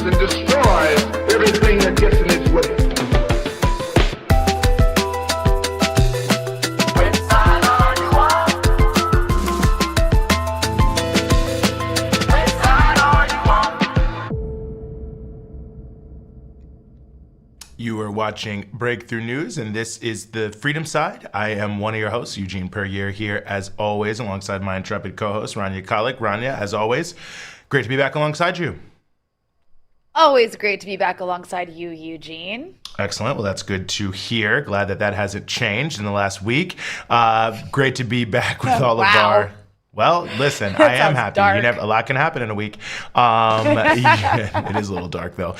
and destroys everything that gets in its way. You are watching Breakthrough News, and this is the Freedom Side. I am one of your hosts, Eugene Puryear, here as always, alongside my intrepid co-host, Rania Khalek. Rania, as always, great to be back alongside you. Always great to be back alongside you, Eugene. Excellent. Well, that's good to hear. Glad that hasn't changed in the last week. Great to be back with all of our... Well, listen, I am happy. Dark. A lot can happen in a week. It is a little dark, though.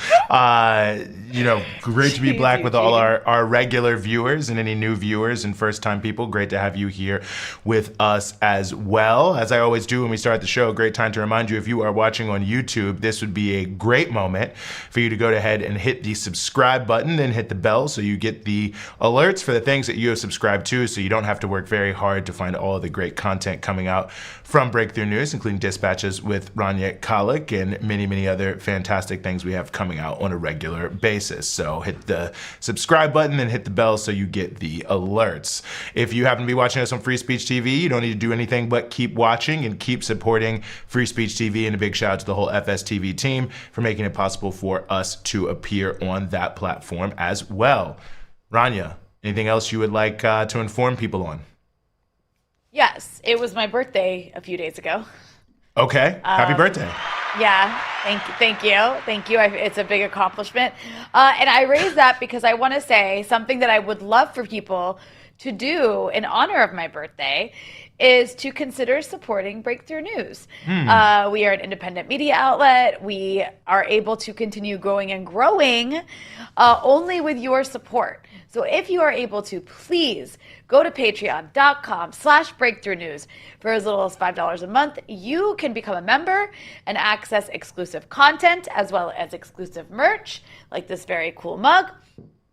Great to be back with all our regular viewers and any new viewers and first-time people. Great to have you here with us as well. As I always do when we start the show, great time to remind you, if you are watching on YouTube, this would be a great moment for you to go ahead and hit the subscribe button and hit the bell so you get the alerts for the things that you have subscribed to, so you don't have to work very hard to find all of the great content coming out from Breakthrough News, including dispatches with Rania Khalek and many, many other fantastic things we have coming out on a regular basis. So hit the subscribe button and hit the bell so you get the alerts. If you happen to be watching us on Free Speech TV, you don't need to do anything but keep watching and keep supporting Free Speech TV. And a big shout out to the whole FSTV team for making it possible for us to appear on that platform as well. Rania, anything else you would like to inform people on? Yes, it was my birthday a few days ago. Okay, happy birthday. Yeah, thank you. It's a big accomplishment. And I raised that because I want to say something that I would love for people to do in honor of my birthday is to consider supporting Breakthrough News. We are an independent media outlet. We are able to continue growing and growing only with your support. So if you are able to, please go to patreon.com/breakthrough news. For as little as $5 a month, you can become a member and access exclusive content as well as exclusive merch, like this very cool mug.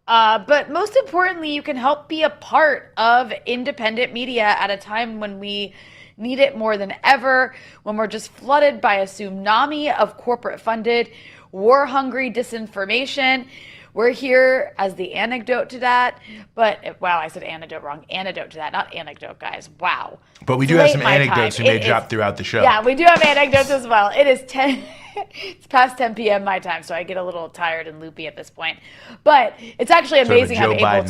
But most importantly, you can help be a part of independent media at a time when we need it more than ever, when we're just flooded by a tsunami of corporate-funded, war-hungry disinformation. We're here as the anecdote to that, but wow, I said antidote wrong. Antidote to that, not anecdote, guys. Wow. But we do have some anecdotes we may drop throughout the show. Yeah, we do have anecdotes as well. It is 10. It's past 10 p.m. my time, so I get a little tired and loopy at this point. But it's actually amazing how I'm able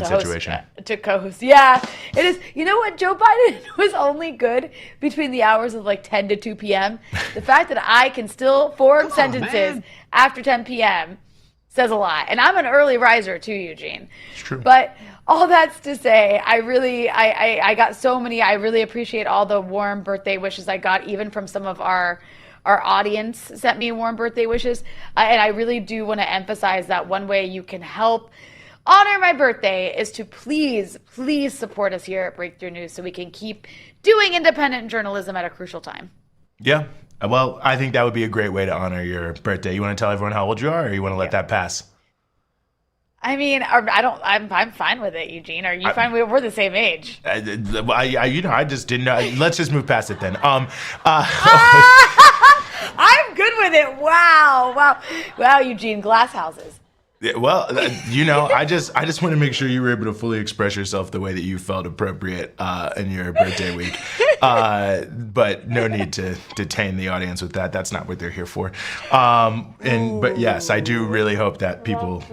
to co-host. Yeah, it is. You know what? Joe Biden was only good between the hours of like 10 to 2 p.m. The fact that I can still form sentences after 10 p.m. says a lot. And I'm an early riser too, Eugene. It's true. But all that's to say, I got so many. I really appreciate all the warm birthday wishes I got, even from some of our audience sent me warm birthday wishes. And I really do want to emphasize that one way you can help honor my birthday is to please support us here at Breakthrough News so we can keep doing independent journalism at a crucial time. Yeah. Well, I think that would be a great way to honor your birthday. You want to tell everyone how old you are, or you want to let that pass? I mean, I'm fine with it, Eugene. Are you fine? We're the same age. I just didn't know. Let's just move past it then. I'm good with it. Wow, Eugene, glass houses. Yeah, well, I just want to make sure you were able to fully express yourself the way that you felt appropriate in your birthday week. But no need to detain the audience with that. That's not what they're here for. But yes, I do really hope that people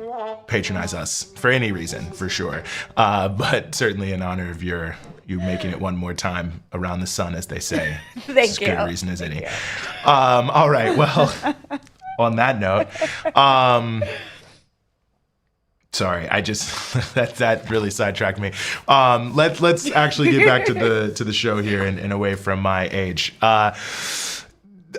patronize us for any reason, for sure. But certainly in honor of you making it one more time around the sun, as they say. Thank you. As good a reason as any. All right. Well, on that note. Sorry, I just that really sidetracked me. Let's actually get back to the show here and away from my age.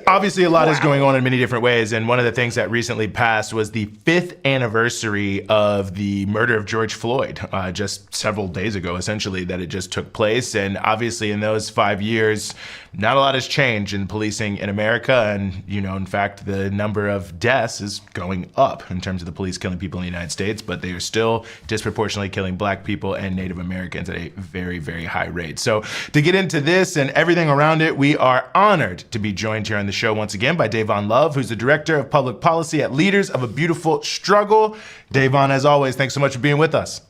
Obviously, a lot is going on in many different ways, and one of the things that recently passed was the 5th anniversary of the murder of George Floyd, just several days ago, essentially, that it just took place. And obviously, in those 5 years, not a lot has changed in policing in America, and, in fact, the number of deaths is going up in terms of the police killing people in the United States, but they are still disproportionately killing Black people and Native Americans at a very, very high rate. So to get into this and everything around it, we are honored to be joined here on joined the show once again by Davon Love, who's the Director of Public Policy at Leaders of a Beautiful Struggle. Davon, as always, thanks so much for being with us.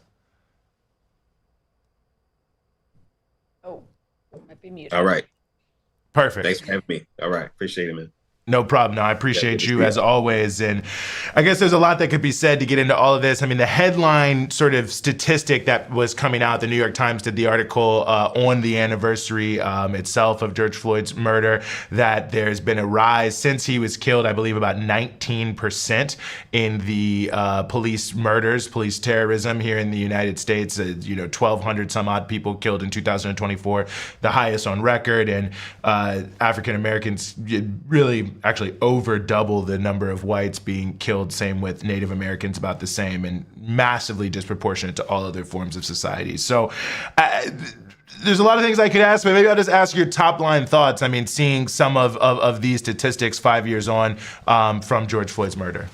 Oh, might be muted. All right. Perfect. Thanks for having me. All right. Appreciate it, man. No problem. No, I appreciate you as always. And I guess there's a lot that could be said to get into all of this. I mean, the headline sort of statistic that was coming out, the New York Times did the article on the anniversary itself of George Floyd's murder, that there's been a rise since he was killed, I believe about 19% in the police murders, police terrorism here in the United States. 1,200 some odd people killed in 2024, the highest on record. And African Americans really actually over double the number of whites being killed. Same with Native Americans, about the same, and massively disproportionate to all other forms of society. So there's a lot of things I could ask, but maybe I'll just ask your top line thoughts. I mean, seeing some of these statistics 5 years on from George Floyd's murder.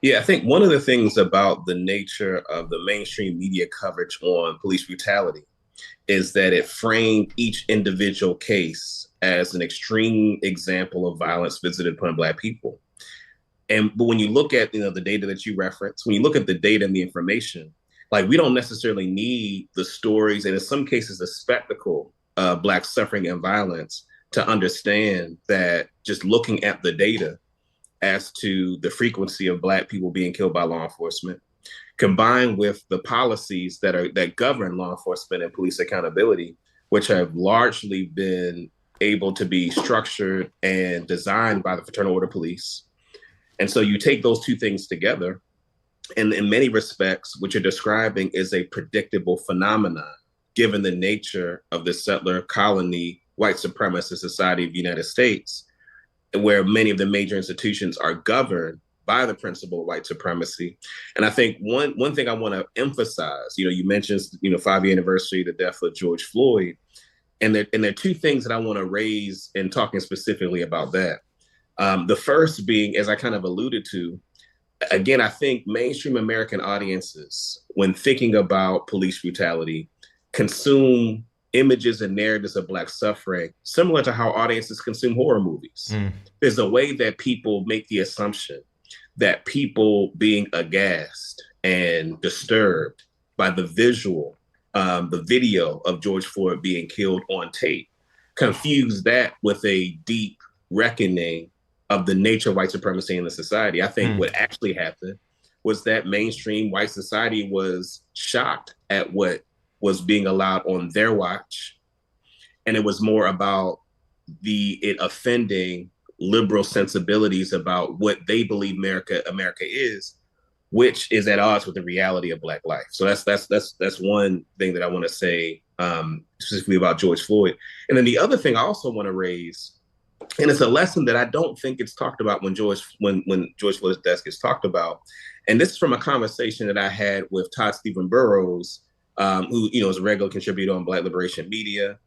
Yeah, I think one of the things about the nature of the mainstream media coverage on police brutality is that it framed each individual case as an extreme example of violence visited upon Black people. But when you look at the data that you reference, when you look at the data and the information, like, we don't necessarily need the stories, and in some cases the spectacle of Black suffering and violence, to understand that just looking at the data as to the frequency of Black people being killed by law enforcement, combined with the policies that govern law enforcement and police accountability, which have largely been able to be structured and designed by the Fraternal Order Police. And so you take those two things together, and in many respects, what you're describing is a predictable phenomenon, given the nature of the settler colony, white supremacist society of the United States, where many of the major institutions are governed by the principle of white supremacy. And I think one thing I want to emphasize, you mentioned, 5-year anniversary, the death of George Floyd. And there are two things that I want to raise in talking specifically about that. The first being, as I kind of alluded to, again, I think mainstream American audiences, when thinking about police brutality, consume images and narratives of Black suffering similar to how audiences consume horror movies. There's a way that people make the assumption that people being aghast and disturbed by the video of George Floyd being killed on tape, confuse that with a deep reckoning of the nature of white supremacy in the society. I think what actually happened was that mainstream white society was shocked at what was being allowed on their watch. And it was more about it offending liberal sensibilities about what they believe America is, which is at odds with the reality of Black life. So that's one thing that I want to say specifically about George Floyd. And then the other thing I also want to raise, and it's a lesson that I don't think it's talked about when George Floyd's death gets talked about. And this is from a conversation that I had with Todd Stephen Burrows, who is a regular contributor on Black Liberation Media.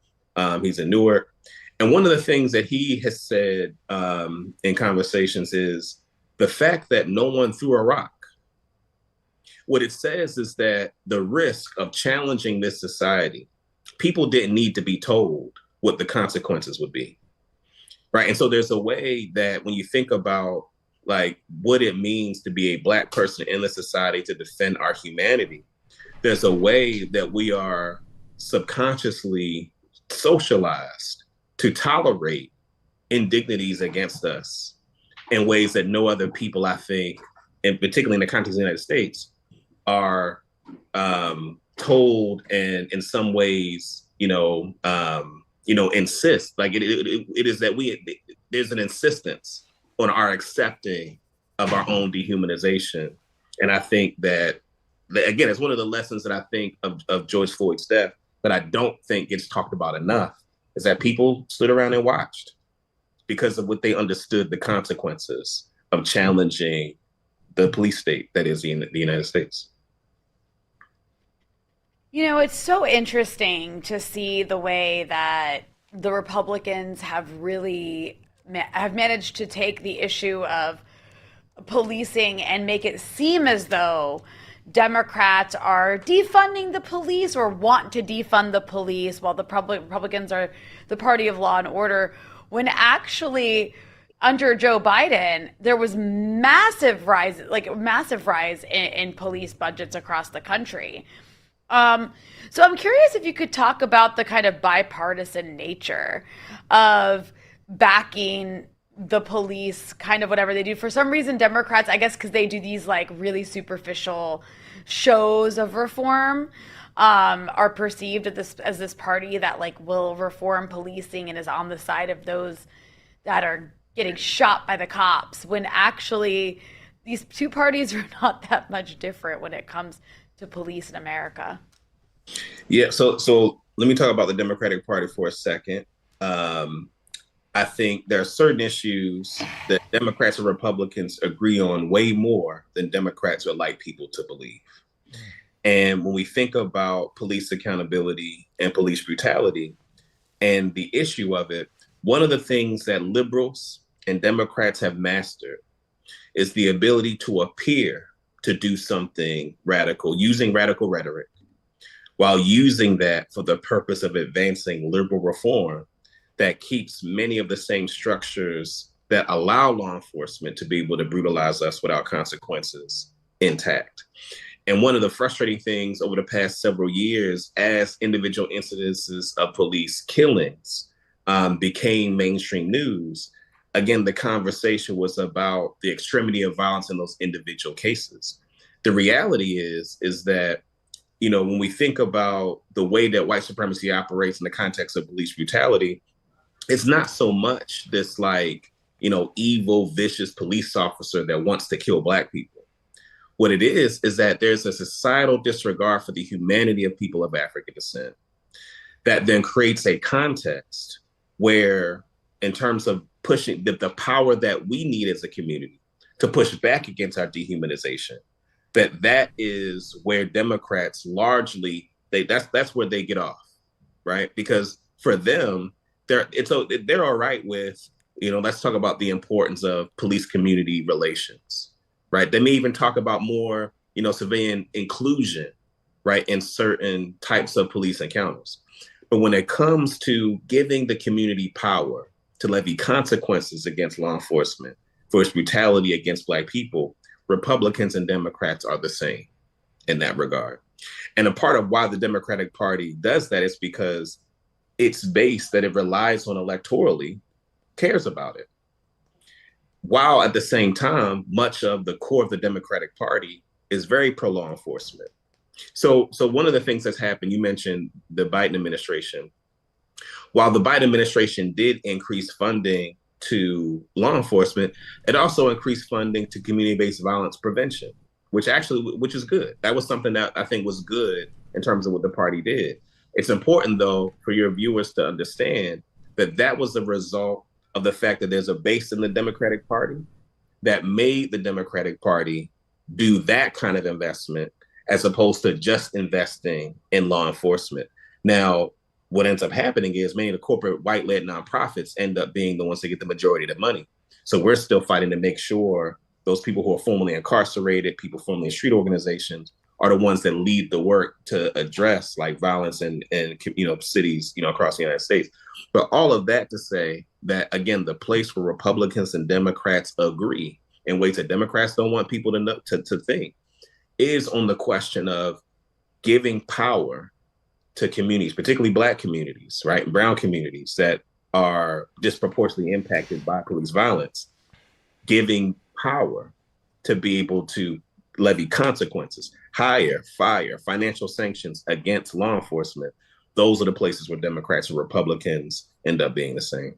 He's in Newark. And one of the things that he has said in conversations is the fact that no one threw a rock. What it says is that the risk of challenging this society, people didn't need to be told what the consequences would be. Right. And so there's a way that when you think about like what it means to be a Black person in the society to defend our humanity, there's a way that we are subconsciously socialized to tolerate indignities against us in ways that no other people, I think, and particularly in the context of the United States, are told and in some ways, insist. Like it is that there's an insistence on our accepting of our own dehumanization. And I think that, again, it's one of the lessons that I think of George Floyd's death that I don't think gets talked about enough, is that people stood around and watched because of what they understood the consequences of challenging the police state that is the United States. It's so interesting to see the way that the Republicans have managed to take the issue of policing and make it seem as though Democrats are defunding the police or want to defund the police, while the Republicans are the party of law and order, when actually under Joe Biden, there was massive rise in police budgets across the country. So I'm curious if you could talk about the kind of bipartisan nature of backing the police, kind of whatever they do. For some reason, Democrats, I guess because they do these like really superficial shows of reform, are perceived as this party that like will reform policing and is on the side of those that are getting shot by the cops, when actually these two parties are not that much different when it comes to police in America. Yeah, so let me talk about the Democratic Party for a second. I think there are certain issues that Democrats and Republicans agree on way more than Democrats would like people to believe. And when we think about police accountability and police brutality and the issue of it, one of the things that liberals and Democrats have mastered is the ability to appear to do something radical, using radical rhetoric, while using that for the purpose of advancing liberal reform that keeps many of the same structures that allow law enforcement to be able to brutalize us without consequences intact. And one of the frustrating things over the past several years, as individual incidences of police killings became mainstream news, again, the conversation was about the extremity of violence in those individual cases. The reality is that, you know, when we think about the way that white supremacy operates in the context of police brutality, it's not so much this like, you know, evil, vicious police officer that wants to kill Black people. What it is that there's a societal disregard for the humanity of people of African descent that then creates a context where, in terms of pushing the power that we need as a community to push back against our dehumanization, that is where Democrats largely, that's where they get off, right? Because for them, they're all right with, you know, let's talk about the importance of police community relations, right? They may even talk about more, you know, civilian inclusion, right, in certain types of police encounters. But when it comes to giving the community power to levy consequences against law enforcement for its brutality against Black people, Republicans and Democrats are the same in that regard. And a part of why the Democratic Party does that is because its base that it relies on electorally cares about it. While at the same time, much of the core of the Democratic Party is very pro-law enforcement. So one of the things that's happened, you mentioned the Biden administration. While the Biden administration did increase funding to law enforcement, it also increased funding to community-based violence prevention, which is good. That was something that I think was good in terms of what the party did. It's important, though, for your viewers to understand that that was the result of the fact that there's a base in the Democratic Party that made the Democratic Party do that kind of investment as opposed to just investing in law enforcement. Now, what ends up happening is many of the corporate white-led nonprofits end up being the ones that get the majority of the money. So we're still fighting to make sure those people who are formerly incarcerated, people formerly in street organizations, are the ones that lead the work to address like violence in you know, cities, you know, across the United States. But all of that to say that, again, the place where Republicans and Democrats agree in ways that Democrats don't want people to know, to think, is on the question of giving power to communities, particularly Black communities, right, and brown communities that are disproportionately impacted by police violence, giving power to be able to levy consequences, hire, fire, financial sanctions against law enforcement. Those are the places where Democrats and Republicans end up being the same.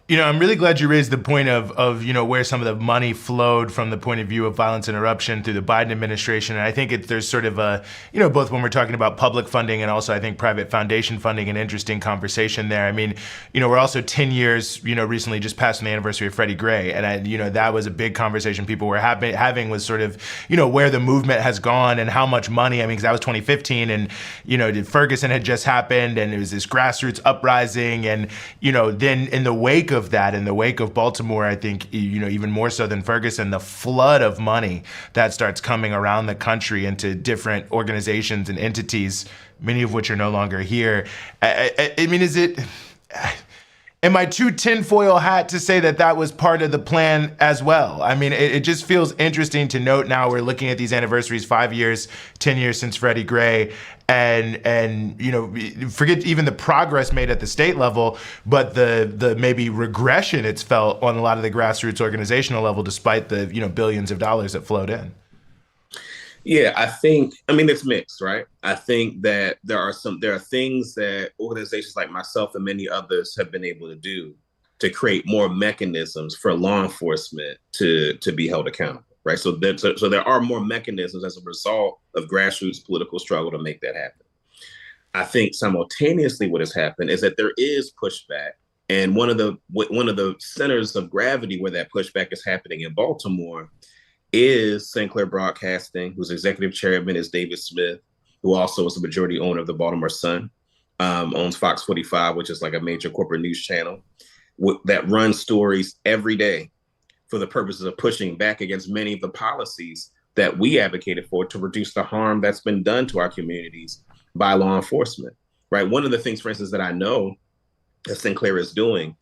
You know, I'm really glad you raised the point of you know, where some of the money flowed from the point of view of violence interruption through the Biden administration. And I think there's sort of a, you know, both when we're talking about public funding and also I think private foundation funding, an interesting conversation there. I mean, you know, we're also 10 years, you know, recently just passed on the anniversary of Freddie Gray. And, you know, that was a big conversation people were having was sort of, you know, where the movement has gone and how much money. I mean, because that was 2015 and, you know, Ferguson had just happened and it was this grassroots uprising. And, you know, then in the wake of that, in the wake of Baltimore, I think, you know, even more so than Ferguson, the flood of money that starts coming around the country into different organizations and entities, many of which are no longer here. I mean, am I too tinfoil hat to say that that was part of the plan as well? I mean, it just feels interesting to note now we're looking at these anniversaries, 5 years, 10 years since Freddie Gray, and you know, forget even the progress made at the state level, but the maybe regression it's felt on a lot of the grassroots organizational level, despite the, you know, billions of dollars that flowed in. Yeah, I mean, it's mixed, right? I think that there are things that organizations like myself and many others have been able to do to create more mechanisms for law enforcement to be held accountable, right? So there are more mechanisms as a result of grassroots political struggle to make that happen. I think simultaneously what has happened is that there is pushback. And one of the centers of gravity where that pushback is happening in Baltimore is Sinclair Broadcasting, whose executive chairman is David Smith, who also is the majority owner of the Baltimore Sun, owns Fox 45, which is like a major corporate news channel that runs stories every day for the purposes of pushing back against many of the policies that we advocated for to reduce the harm that's been done to our communities by law enforcement, right? One of the things, for instance, that I know that Sinclair is doing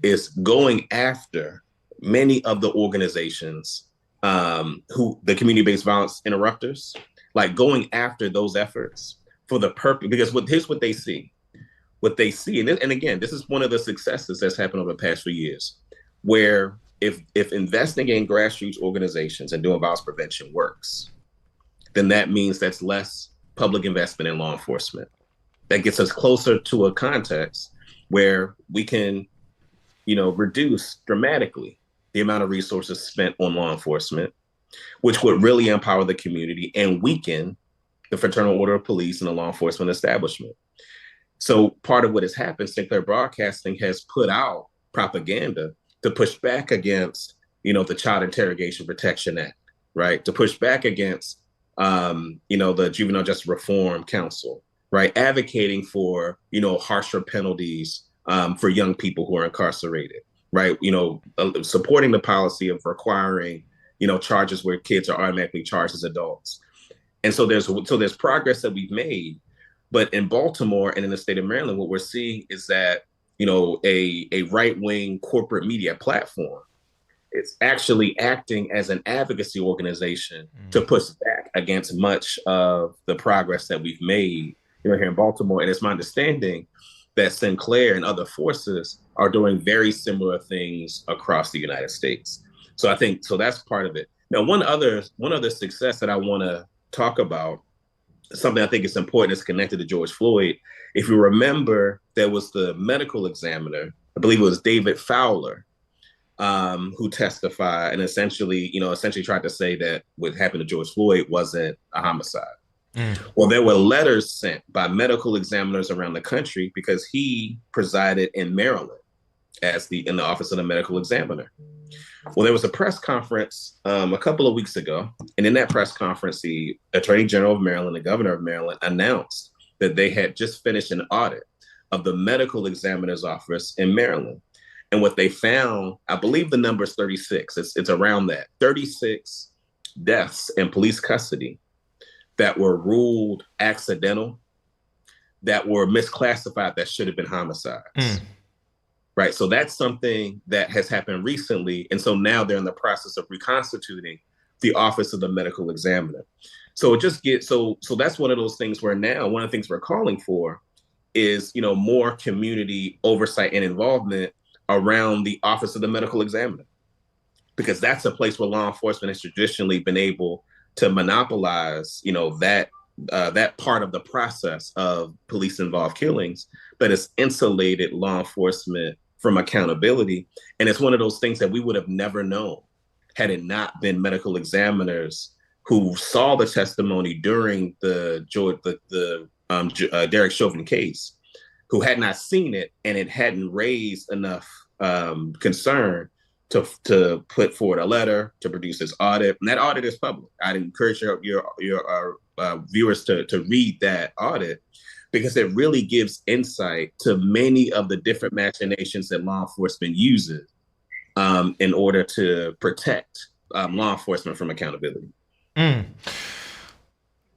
is going after many of the organizations who the community-based violence interrupters, like going after those efforts for the purpose, because here's what they see. What they see, and again, this is one of the successes that's happened over the past few years, where if investing in grassroots organizations and doing violence prevention works, then that means that's less public investment in law enforcement. That gets us closer to a context where we can, you know, reduce dramatically the amount of resources spent on law enforcement, which would really empower the community and weaken the Fraternal Order of Police and the law enforcement establishment. So part of what has happened, Sinclair Broadcasting has put out propaganda to push back against, you know, the Child Interrogation Protection Act, right? To push back against, you know, the Juvenile Justice Reform Council, right? Advocating for, you know, harsher penalties for young people who are incarcerated. Right, you know, supporting the policy of requiring, you know, charges where kids are automatically charged as adults, and so there's progress that we've made, but in Baltimore and in the state of Maryland, what we're seeing is that, you know, a right-wing corporate media platform is actually acting as an advocacy organization to push back against much of the progress that we've made, you know, here in Baltimore, and it's my understanding that Sinclair and other forces are doing very similar things across the United States. So I think, so that's part of it. Now, one other success that I want to talk about, something I think is important, is connected to George Floyd. If you remember, there was the medical examiner, I believe it was David Fowler, who testified and essentially tried to say that what happened to George Floyd wasn't a homicide. Well, there were letters sent by medical examiners around the country because he presided in Maryland in the office of the medical examiner. Well, there was a press conference a couple of weeks ago, and in that press conference, the Attorney General of Maryland, the Governor of Maryland, announced that they had just finished an audit of the medical examiner's office in Maryland. And what they found, I believe the number is 36. It's around that, 36 deaths in police custody that were ruled accidental, that were misclassified, that should have been homicides. Right. So that's something that has happened recently. And so now they're in the process of reconstituting the office of the medical examiner. So it just gets, so that's one of those things where now one of the things we're calling for is, you know, more community oversight and involvement around the office of the medical examiner, because that's a place where law enforcement has traditionally been able to monopolize, you know, that part of the process of police involved killings, but it's insulated law enforcement from accountability. And it's one of those things that we would have never known had it not been medical examiners who saw the testimony during the Derek Chauvin case, who had not seen it, and it hadn't raised enough concern to put forward a letter to produce this audit. And that audit is public. I'd encourage your viewers to read that audit, because it really gives insight to many of the different machinations that law enforcement uses in order to protect law enforcement from accountability.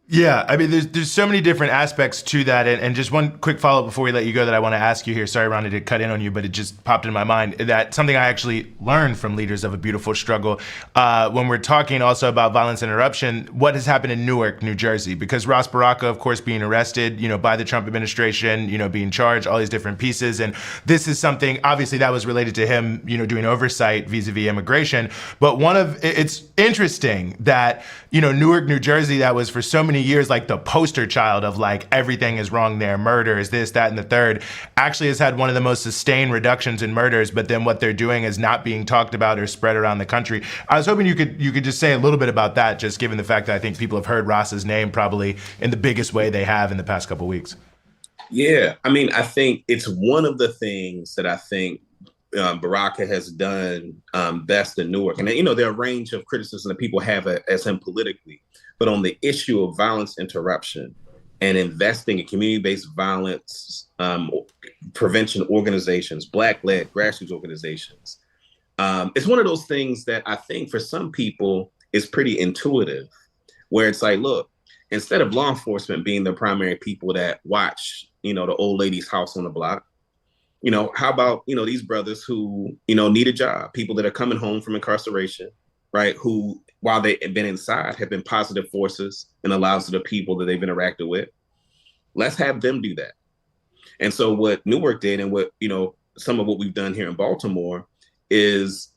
Yeah, I mean, there's so many different aspects to that, and just one quick follow up before we let you go that I want to ask you here. Sorry, Ronnie, to cut in on you, but it just popped in my mind that something I actually learned from Leaders of a Beautiful Struggle when we're talking also about violence interruption. What has happened in Newark, New Jersey? Because Ross Baraka, of course, being arrested, by the Trump administration, being charged, all these different pieces, and this is something obviously that was related to him, doing oversight vis-a-vis immigration. But it's interesting that Newark, New Jersey, that was for so many years like the poster child of like everything is wrong there, murders, this, that, and the third, actually has had one of the most sustained reductions in murders, but then what they're doing is not being talked about or spread around the country. I was hoping you could just say a little bit about that, just given the fact that I think people have heard Ross's name probably in the biggest way they have in the past couple of weeks. Yeah, I mean, I think it's one of the things that I think Baraka has done best in Newark. And, there are a range of criticism that people have as him politically. But on the issue of violence interruption and investing in community-based violence prevention organizations, Black-led grassroots organizations, it's one of those things that I think for some people is pretty intuitive, where it's like, look, instead of law enforcement being the primary people that watch, the old lady's house on the block, how about, these brothers who, need a job, people that are coming home from incarceration, right, who, while they've been inside, have been positive forces in the lives of the people that they've interacted with. Let's have them do that. And so what Newark did and what, some of what we've done here in Baltimore is,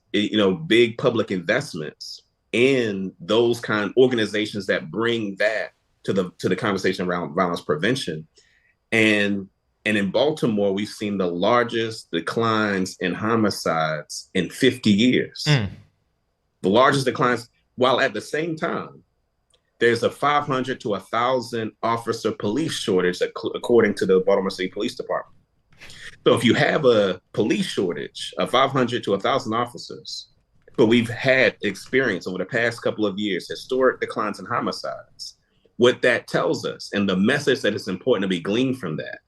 big public investments in those kind of organizations that bring that to the conversation around violence prevention. And in Baltimore, we've seen the largest declines in homicides in 50 years. The largest declines, while at the same time, there's a 500 to 1,000 officer police shortage, according to the Baltimore City Police Department. So if you have a police shortage of 500 to 1,000 officers, but we've had experience over the past couple of years, historic declines in homicides, what that tells us, and the message that is important to be gleaned from that,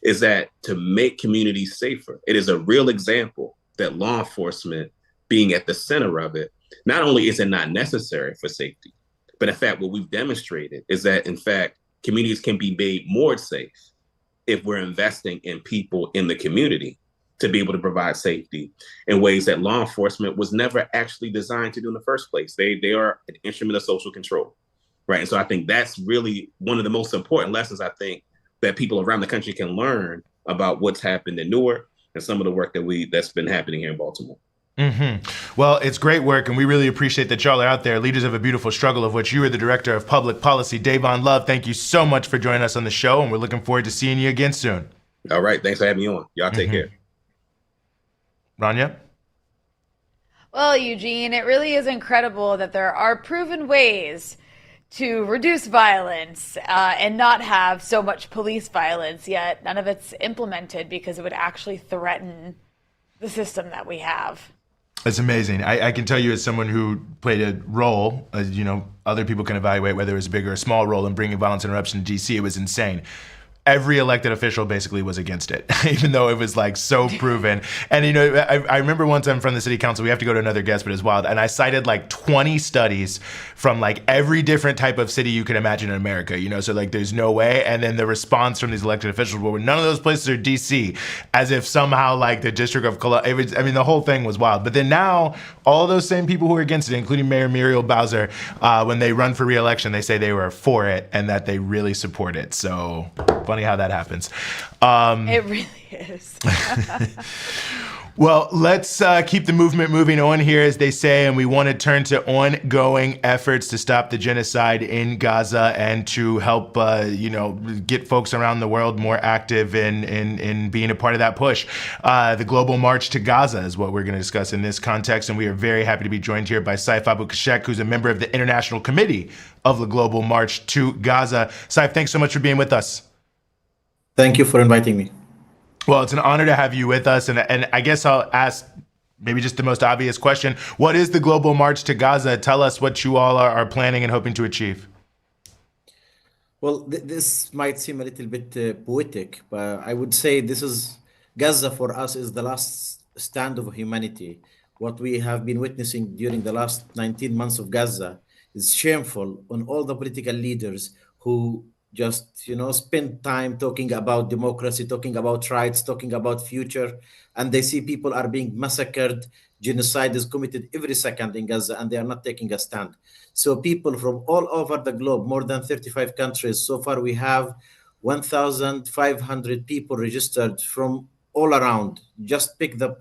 is that to make communities safer, it is a real example that law enforcement being at the center of it, not only is it not necessary for safety, but in fact, what we've demonstrated is that, in fact, communities can be made more safe if we're investing in people in the community to be able to provide safety in ways that law enforcement was never actually designed to do in the first place. They are an instrument of social control, right? And so I think that's really one of the most important lessons, I think, that people around the country can learn about what's happened in Newark and some of the work that's been happening here in Baltimore. Well, it's great work, and we really appreciate that y'all are out there, Leaders of a Beautiful Struggle, of which you are the Director of Public Policy. Davon Love, thank you so much for joining us on the show, and we're looking forward to seeing you again soon. All right. Thanks for having me on. Y'all take care. Rania? Well, Eugene, it really is incredible that there are proven ways to reduce violence and not have so much police violence, yet none of it's implemented because it would actually threaten the system that we have. It's amazing. I can tell you, as someone who played a role, other people can evaluate whether it was a big or a small role in bringing violence interruption to DC. It was insane. Every elected official basically was against it, even though it was like so proven. And, I remember one time from the city council, we have to go to another guest, but it's wild. And I cited like 20 studies from like every different type of city you can imagine in America, so like there's no way. And then the response from these elected officials were, none of those places are DC, as if somehow like the District of Columbia, the whole thing was wild. But then now all those same people who are against it, including Mayor Muriel Bowser, when they run for re-election, they say they were for it and that they really support it. So funny how that happens. It really is. Well, let's keep the movement moving on here, as they say, and we want to turn to ongoing efforts to stop the genocide in Gaza and to help, get folks around the world more active in being a part of that push. The Global March to Gaza is what we're going to discuss in this context, and we are very happy to be joined here by Saif Abu-Kashek, who's a member of the International Committee of the Global March to Gaza. Saif, thanks so much for being with us. Thank you for inviting me. Well, it's an honor to have you with us. And I guess I'll ask maybe just the most obvious question. What is the Global March to Gaza? Tell us what you all are planning and hoping to achieve. Well, this might seem a little bit poetic, but I would say Gaza for us is the last stand of humanity. What we have been witnessing during the last 19 months of Gaza is shameful on all the political leaders who just spend time talking about democracy, talking about rights, talking about future, and they see people are being massacred. Genocide is committed every second in Gaza, and they are not taking a stand. So people from all over the globe, more than 35 countries so far, we have 1,500 people registered from all around. Just pick the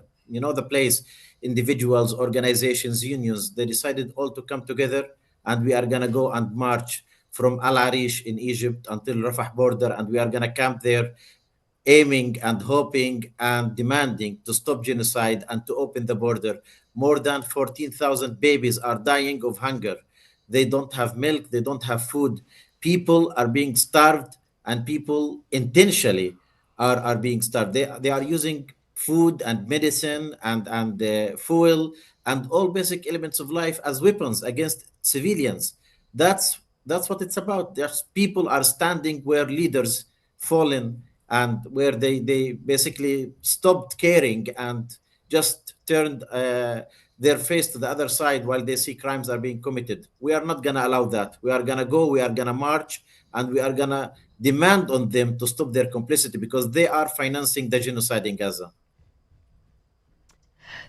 place, individuals, organizations, unions. They decided all to come together, and we are gonna go and march from Al Arish in Egypt until Rafah border, and we are gonna camp there, aiming and hoping and demanding to stop genocide and to open the border. More than 14,000 babies are dying of hunger. They don't have milk, they don't have food. People are being starved, and people intentionally are being starved. They are using food and medicine and fuel and all basic elements of life as weapons against civilians. That's what it's about. There's people are standing where leaders fallen, and where they basically stopped caring and just turned their face to the other side while they see crimes are being committed. We are not going to allow that. We are going to go, we are going to march, and we are going to demand on them to stop their complicity, because they are financing the genocide in Gaza.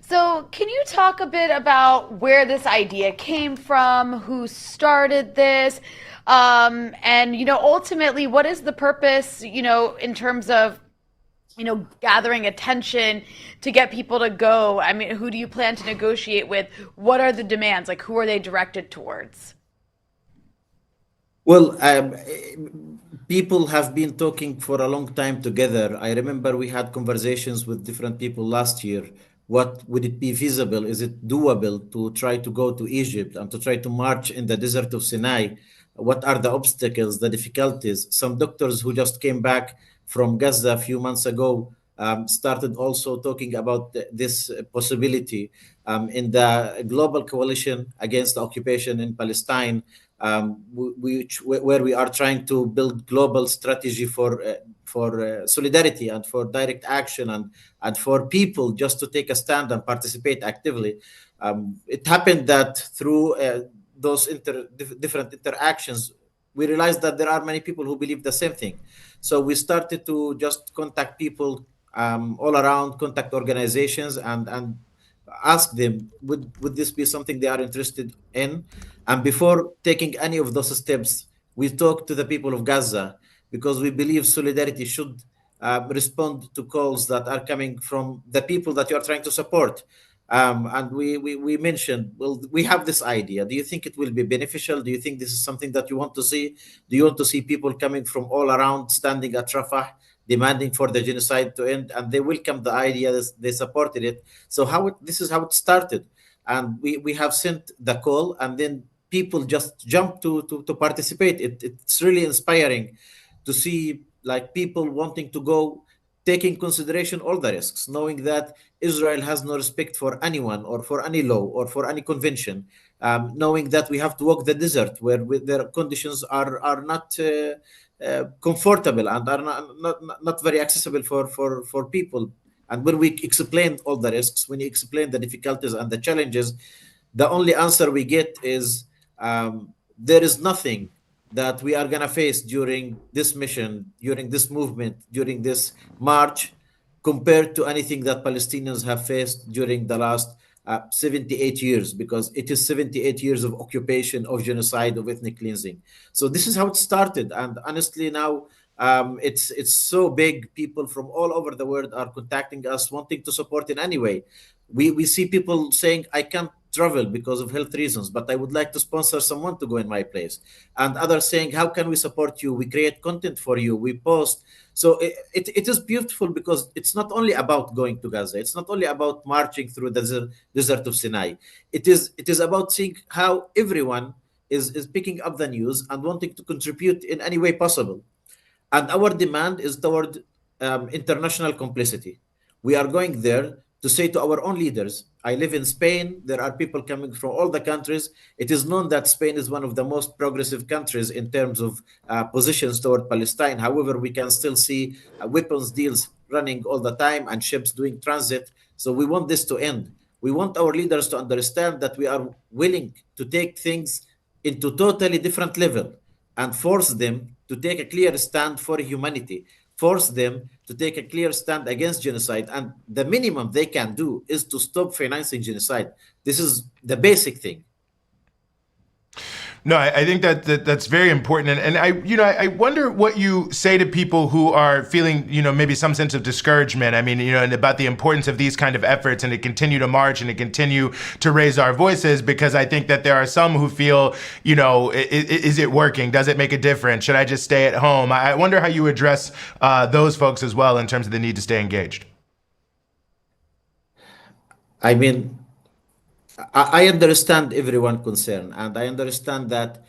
So, can you talk a bit about where this idea came from, who started this, and ultimately, what is the purpose, in terms of, gathering attention to get people to go? I mean, who do you plan to negotiate with? What are the demands? Like, who are they directed towards? Well, people have been talking for a long time together. I remember we had conversations with different people last year. What would it be feasible? Is it doable to try to go to Egypt and to try to march in the desert of Sinai? What are the obstacles, the difficulties? Some doctors who just came back from Gaza a few months ago started also talking about this possibility. In the global coalition against the occupation in Palestine, where we are trying to build global strategy for solidarity and for direct action, and for people just to take a stand and participate actively. It happened that through those different interactions, we realized that there are many people who believe the same thing. So we started to just contact people all around, contact organizations, and ask them, would this be something they are interested in? And before taking any of those steps, we talked to the people of Gaza, because we believe solidarity should respond to calls that are coming from the people that you are trying to support. And we mentioned, well, we have this idea. Do you think it will be beneficial? Do you think this is something that you want to see? Do you want to see people coming from all around standing at Rafah, demanding for the genocide to end? And they welcomed the idea, they supported it. So this is how it started. And we have sent the call, and then people just jump to participate. It's really inspiring to see like people wanting to go, taking consideration all the risks, knowing that Israel has no respect for anyone or for any law or for any convention, knowing that we have to walk the desert where their conditions are not comfortable and are not very accessible for people. And when we explain all the risks, when you explain the difficulties and the challenges, the only answer we get is there is nothing that we are going to face during this mission, during this movement, during this march, compared to anything that Palestinians have faced during the last 78 years, because it is 78 years of occupation, of genocide, of ethnic cleansing. So this is how it started. And honestly, now it's so big. People from all over the world are contacting us, wanting to support in any way. We see people saying, I can't travel because of health reasons, but I would like to sponsor someone to go in my place. And others saying, how can we support you? We create content for you, we post. So it is beautiful, because it's not only about going to Gaza. It's not only about marching through the desert of Sinai. It is about seeing how everyone is picking up the news and wanting to contribute in any way possible. And our demand is toward international complicity. We are going there to say to our own leaders, I live in Spain. There are people coming from all the countries. It is known that Spain is one of the most progressive countries in terms of positions toward Palestine. However, we can still see weapons deals running all the time and ships doing transit. So we want this to end. We want our leaders to understand that we are willing to take things into totally different level. and force them to take a clear stand for humanity, force them to take a clear stand against genocide. And the minimum they can do is to stop financing genocide. This is the basic thing. No, I think that's very important, and I wonder what you say to people who are feeling maybe some sense of discouragement. I mean, and about the importance of these kind of efforts and to continue to march and to continue to raise our voices, because I think that there are some who feel, is it working? Does it make a difference? Should I just stay at home? I wonder how you address those folks as well in terms of the need to stay engaged. I mean, I understand everyone's concern, and I understand that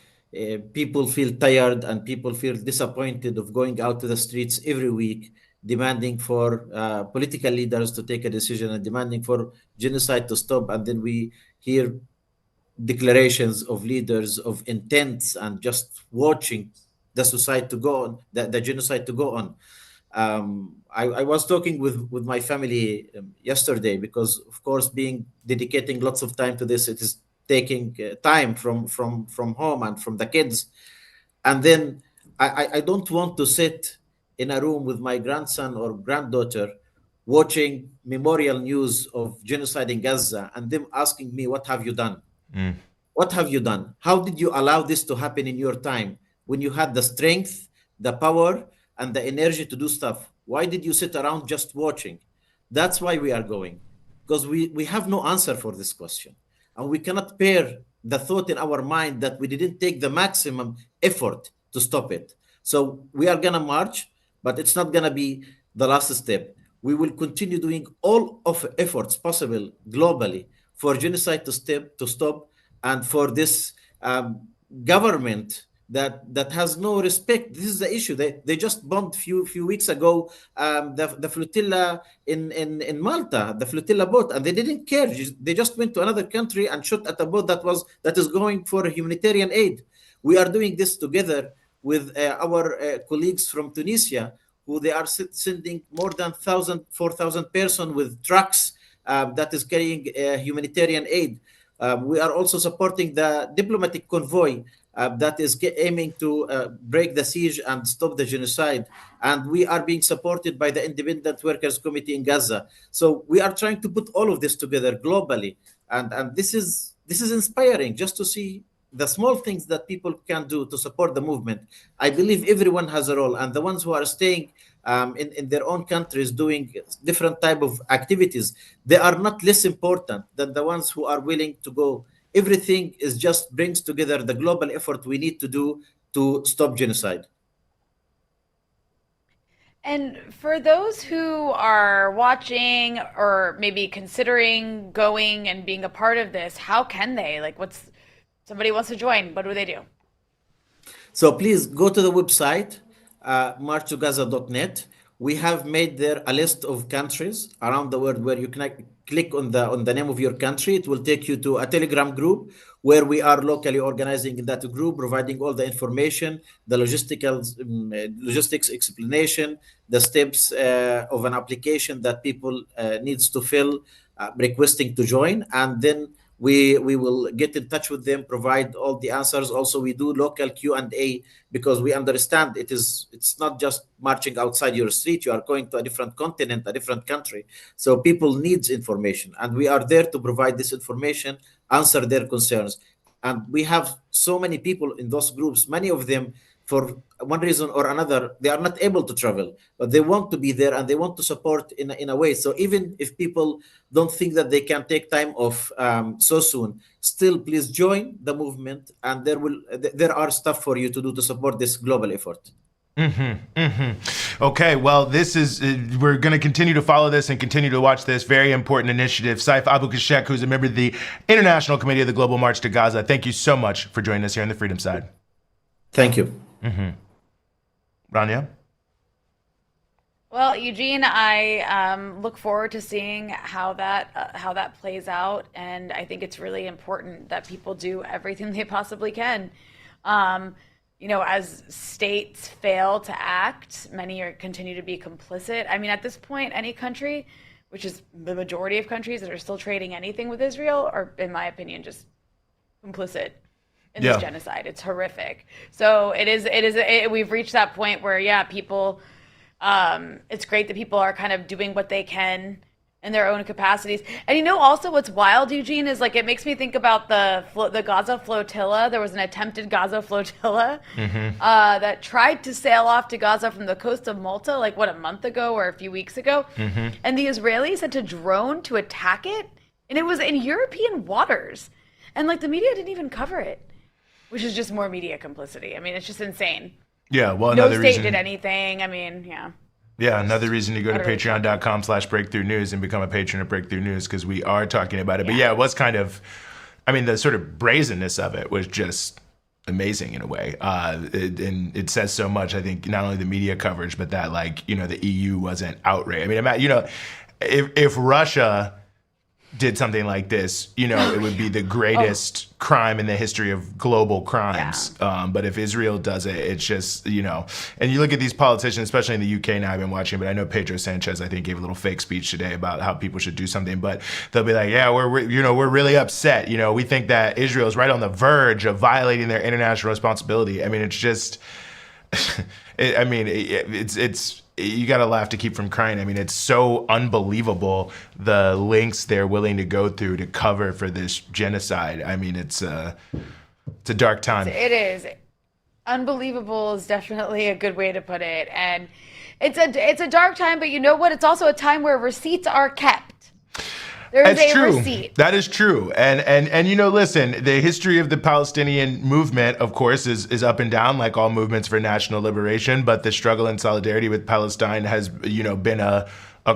people feel tired and people feel disappointed of going out to the streets every week, demanding for political leaders to take a decision and demanding for genocide to stop. And then we hear declarations of leaders of intents and just watching the suicide to go on, the genocide to go on. I was talking with my family yesterday because, of course, being dedicating lots of time to this, it is taking time from home and from the kids. And then I don't want to sit in a room with my grandson or granddaughter watching memorial news of genocide in Gaza and them asking me, what have you done? What have you done? How did you allow this to happen in your time when you had the strength, the power, and the energy to do stuff? Why did you sit around just watching? That's why we are going, because we have no answer for this question. And we cannot bear the thought in our mind that we didn't take the maximum effort to stop it. So we are going to march, but it's not going to be the last step. We will continue doing all of efforts possible globally for genocide to stop, and for this government that has no respect. This is the issue. They just bombed few weeks ago the flotilla in Malta, the flotilla boat, and they didn't care. They just went to another country and shot at a boat that is going for humanitarian aid. We are doing this together with our colleagues from Tunisia, who they are sending more than 4,000 persons with trucks that is carrying humanitarian aid. We are also supporting the diplomatic convoy that is aiming to break the siege and stop the genocide. And we are being supported by the Independent Workers Committee in Gaza. So we are trying to put all of this together globally. And this is inspiring just to see the small things that people can do to support the movement. I believe everyone has a role, and the ones who are staying in their own countries doing different type of activities, they are not less important than the ones who are willing to go. Everything is just brings together the global effort we need to do to stop genocide. And for those who are watching or maybe considering going and being a part of this, how can they? Like, somebody wants to join, what do they do? So please go to the website, marchtogaza.net. We have made there a list of countries around the world where you can click on the name of your country. It will take you to a Telegram group where we are locally organizing in that group, providing all the information, the logistics explanation, the steps of an application that people needs to fill, requesting to join, and then we will get in touch with them, provide all the answers. Also, we do local Q&A because we understand it's not just marching outside your street. You are going to a different continent, a different country. So people needs information, and we are there to provide this information, answer their concerns. And we have so many people in those groups, many of them, for one reason or another, they are not able to travel, but they want to be there and they want to support in a way. So even if people don't think that they can take time off so soon, still please join the movement, and there are stuff for you to do to support this global effort. Okay, well, we're going to continue to follow this and continue to watch this very important initiative. Saif Abu Kashek, who's a member of the International Committee of the Global March to Gaza, thank you so much for joining us here on the Freedom Side. Thank you. Rania? Well, Eugene, I look forward to seeing how that plays out, and I think it's really important that people do everything they possibly can. As states fail to act, many continue to be complicit. I mean, at this point, any country, which is the majority of countries that are still trading anything with Israel, are, in my opinion, just complicit in this Yeah. genocide. It's horrific. So we've reached that point where, yeah, people, it's great that people are kind of doing what they can in their own capacities. And you know, also what's wild, Eugene, is like, it makes me think about the Gaza flotilla. There was an attempted Gaza flotilla that tried to sail off to Gaza from the coast of Malta, like what, a month ago or a few weeks ago. And the Israelis sent a drone to attack it, and it was in European waters. And like the media didn't even cover it, which is just more media complicity. I mean, it's just insane. Yeah, well, No another state reason. did anything. I mean, yeah. Yeah, another reason to go to Utterly patreon.com/breakthrough news and become a patron of Breakthrough News, because we are talking about it. But yeah, it was kind of, I mean, the sort of brazenness of it was just amazing in a way. And it says so much, I think, not only the media coverage, but that, like, you know, the EU wasn't outraged. I mean, you know, if Russia did something like this, you know, it would be the greatest crime in the history of global crimes. But if Israel does it, it's just, you know, and you look at these politicians, especially in the UK now, I've been watching, but I know Pedro Sanchez, I think, gave a little fake speech today about how people should do something, but they'll be like, yeah, we're really upset. You know, we think that Israel is right on the verge of violating their international responsibility. I mean, it's just, it's you got to laugh to keep from crying. I mean, it's so unbelievable the lengths they're willing to go through to cover for this genocide. I mean, it's a dark time. It is. Unbelievable is definitely a good way to put it. And it's a dark time, but you know what? It's also a time where receipts are kept. There's a true. receipt. That is true. And you know, listen, the history of the Palestinian movement, of course, is up and down, like all movements for national liberation. But the struggle and solidarity with Palestine has, you know, been a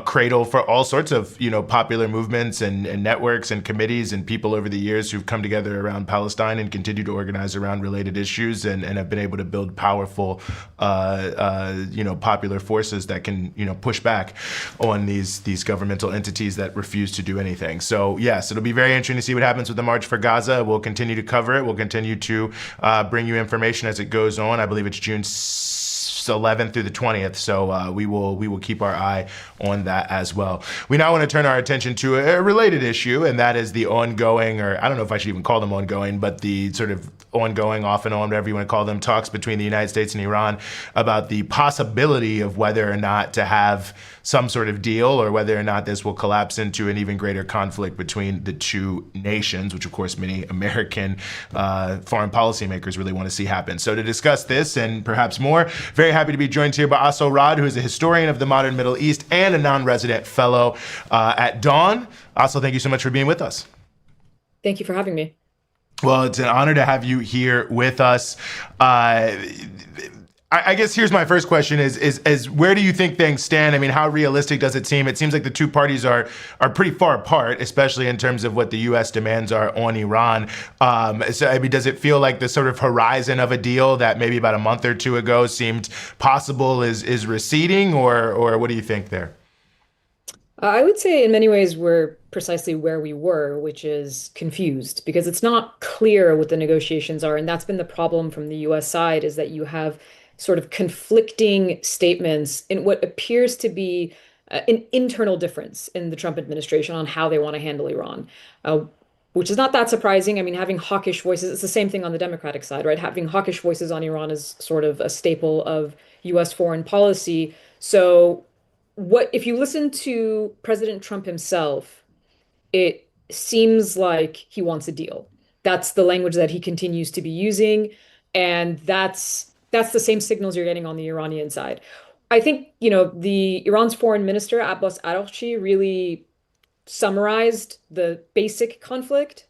cradle for all sorts of, you know, popular movements and networks and committees and people over the years who've come together around Palestine and continue to organize around related issues and have been able to build powerful, you know, popular forces that can, you know, push back on these governmental entities that refuse to do anything. So yes, it'll be very interesting to see what happens with the March for Gaza. We'll continue to cover it. We'll continue to bring you information as it goes on. I believe it's June 11th through the 20th. So we will keep our eye on that as well. We now want to turn our attention to a related issue, and that is the ongoing, or I don't know if I should even call them ongoing, but the sort of ongoing, off and on, whatever you want to call them, talks between the United States and Iran about the possibility of whether or not to have some sort of deal, or whether or not this will collapse into an even greater conflict between the two nations, which of course many American foreign policymakers really want to see happen. So to discuss this and perhaps more, very happy to be joined here by Assal Rad, who is a historian of the modern Middle East and a non-resident fellow at Dawn. Assal, thank you so much for being with us. Thank you for having me. Well, it's an honor to have you here with us. I guess here's my first question is where do you think things stand? I mean, how realistic does it seem? It seems like the two parties are pretty far apart, especially in terms of what the U.S. demands are on Iran. So, I mean, does it feel like the sort of horizon of a deal that maybe about a month or two ago seemed possible is receding, or what do you think there? I would say in many ways we're precisely where we were, which is confused, because it's not clear what the negotiations are. And that's been the problem from the U.S. side, is that you have sort of conflicting statements in what appears to be an internal difference in the Trump administration on how they want to handle Iran, which is not that surprising. I mean, having hawkish voices, it's the same thing on the Democratic side, right? Having hawkish voices on Iran is sort of a staple of U.S. foreign policy. So if you listen to President Trump himself, it seems like he wants a deal. That's the language that he continues to be using. And that's the same signals you're getting on the Iranian side. I think, you know, the Iran's foreign minister, Abbas Araghchi, really summarized the basic conflict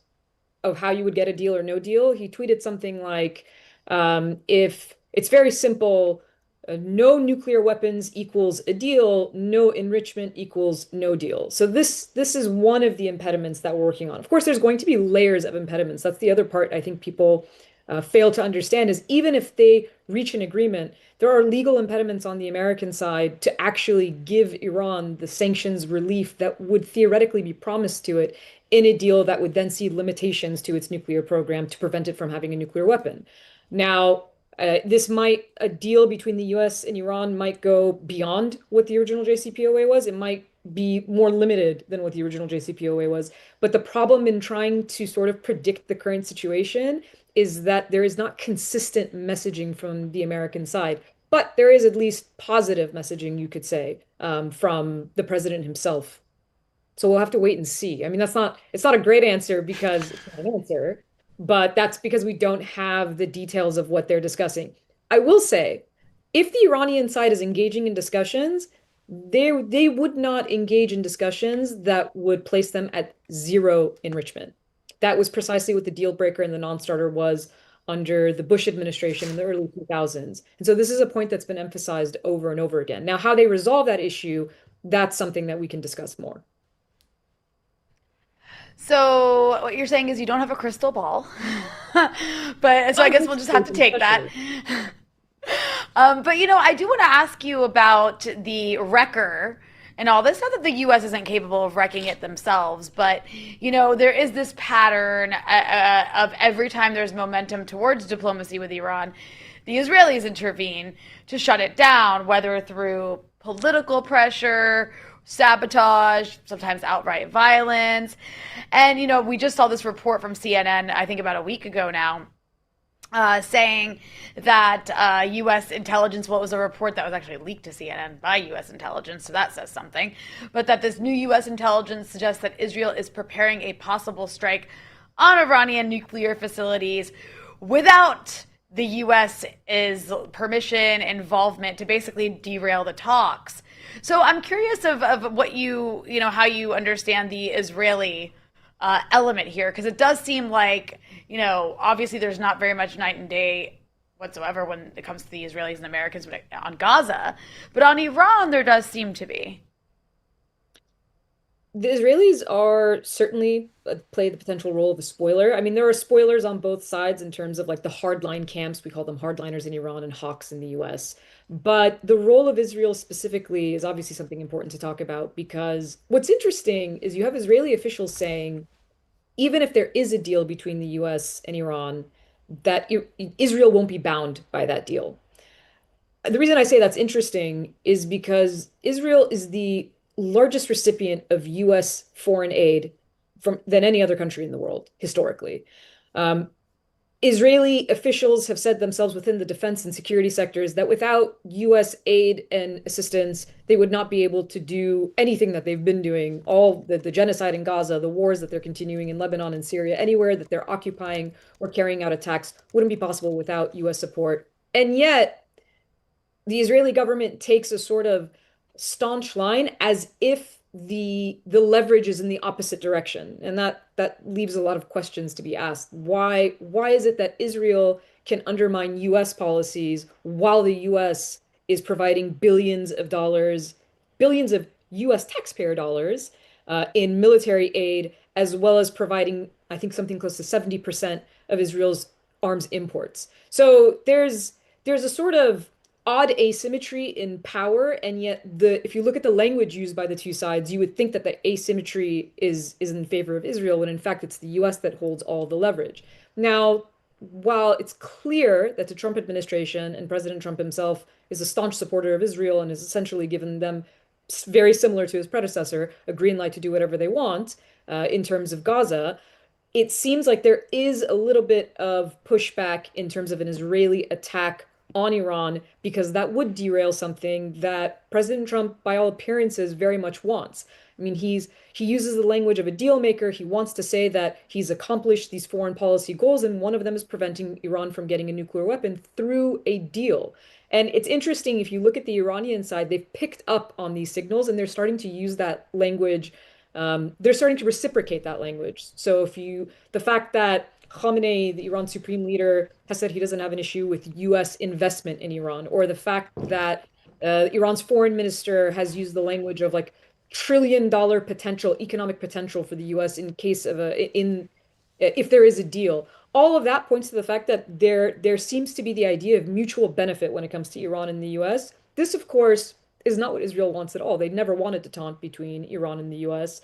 of how you would get a deal or no deal. He tweeted something like, if it's very simple, no nuclear weapons equals a deal, no enrichment equals no deal. So this is one of the impediments that we're working on. Of course, there's going to be layers of impediments. That's the other part I think people fail to understand, is even if they reach an agreement, there are legal impediments on the American side to actually give Iran the sanctions relief that would theoretically be promised to it in a deal that would then see limitations to its nuclear program to prevent it from having a nuclear weapon. Now, a deal between the US and Iran might go beyond what the original JCPOA was. It might be more limited than what the original JCPOA was. But the problem in trying to sort of predict the current situation is that there is not consistent messaging from the American side, but there is at least positive messaging, you could say, from the president himself. So we'll have to wait and see. I mean, it's not a great answer because it's not an answer, but that's because we don't have the details of what they're discussing. I will say, if the Iranian side is engaging in discussions, they would not engage in discussions that would place them at zero enrichment. That was precisely what the deal breaker and the non-starter was under the Bush administration in the early 2000s. And so this is a point that's been emphasized over and over again. Now, how they resolve that issue, that's something that we can discuss more. So what you're saying is you don't have a crystal ball, but so I guess we'll just have to take that. But I do want to ask you about the wrecker and all this. Not that the U.S. isn't capable of wrecking it themselves, but there is this pattern of every time there's momentum towards diplomacy with Iran, the Israelis intervene to shut it down, whether through political pressure, sabotage, sometimes outright violence. And we just saw this report from CNN, I think about a week ago now, saying that U.S. intelligence, well, it was a report that was actually leaked to CNN by U.S. intelligence, so that says something, but that this new U.S. intelligence suggests that Israel is preparing a possible strike on Iranian nuclear facilities without the U.S.'s permission, involvement, to basically derail the talks. So I'm curious of what how you understand the Israeli element here, because it does seem like, obviously there's not very much night and day whatsoever when it comes to the Israelis and Americans on Gaza, but on Iran there does seem to be. The Israelis are certainly play the potential role of a spoiler. I mean, there are spoilers on both sides in terms of like the hardline camps. We call them hardliners in Iran and hawks in the US. But the role of Israel specifically is obviously something important to talk about, because what's interesting is you have Israeli officials saying, even if there is a deal between the US and Iran, that Israel won't be bound by that deal. The reason I say that's interesting is because Israel is the largest recipient of US foreign aid than any other country in the world historically. Israeli officials have said themselves within the defense and security sectors that without US aid and assistance, they would not be able to do anything that they've been doing. All the genocide in Gaza, the wars that they're continuing in Lebanon and Syria, anywhere that they're occupying or carrying out attacks wouldn't be possible without US support. And yet, the Israeli government takes a sort of staunch line as if the leverage is in the opposite direction, and that leaves a lot of questions to be asked. Why is it that Israel can undermine US policies while the US is providing billions of dollars, billions of US taxpayer dollars in military aid, as well as providing, I think, something close to 70% of Israel's arms imports? So there's a sort of odd asymmetry in power, and yet if you look at the language used by the two sides, you would think that the asymmetry is in favor of Israel, when in fact it's the US that holds all the leverage. Now, while it's clear that the Trump administration and President Trump himself is a staunch supporter of Israel and has essentially given them, very similar to his predecessor, a green light to do whatever they want in terms of Gaza, it seems like there is a little bit of pushback in terms of an Israeli attack on Iran, because that would derail something that President Trump, by all appearances, very much wants. I mean, he uses the language of a deal maker. He wants to say that he's accomplished these foreign policy goals, and one of them is preventing Iran from getting a nuclear weapon through a deal. And it's interesting, if you look at the Iranian side, they've picked up on these signals and they're starting to use that language. They're starting to reciprocate that language. So the fact that Khamenei, the Iran supreme leader, has said he doesn't have an issue with US investment in Iran, or the fact that Iran's foreign minister has used the language of like $1 trillion potential, economic potential for the US in case of if there is a deal. All of that points to the fact that there seems to be the idea of mutual benefit when it comes to Iran and the US. This, of course, is not what Israel wants at all. They never wanted detente between Iran and the US,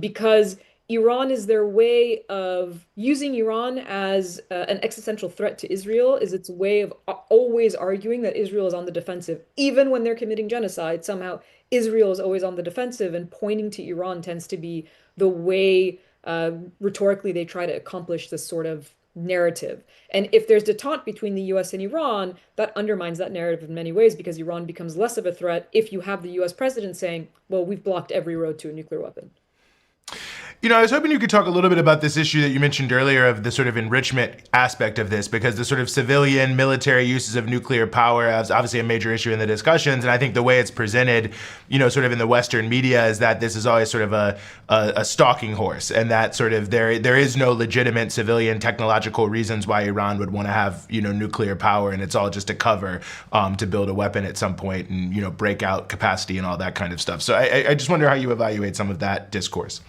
because Iran is their way of using Iran as an existential threat to Israel, is its way of always arguing that Israel is on the defensive. Even when they're committing genocide, somehow Israel is always on the defensive, and pointing to Iran tends to be the way rhetorically they try to accomplish this sort of narrative. And if there's detente between the US and Iran, that undermines that narrative in many ways because Iran becomes less of a threat if you have the US president saying, well, we've blocked every road to a nuclear weapon. You know, I was hoping you could talk a little bit about this issue that you mentioned earlier of the sort of enrichment aspect of this, because the sort of civilian military uses of nuclear power is obviously a major issue in the discussions. And I think the way it's presented, you know, sort of in the Western media is that this is always sort of a stalking horse, and that sort of there is no legitimate civilian technological reasons why Iran would want to have, you know, nuclear power, and it's all just a cover to build a weapon at some point and, you know, break out capacity and all that kind of stuff. So I just wonder how you evaluate some of that discourse.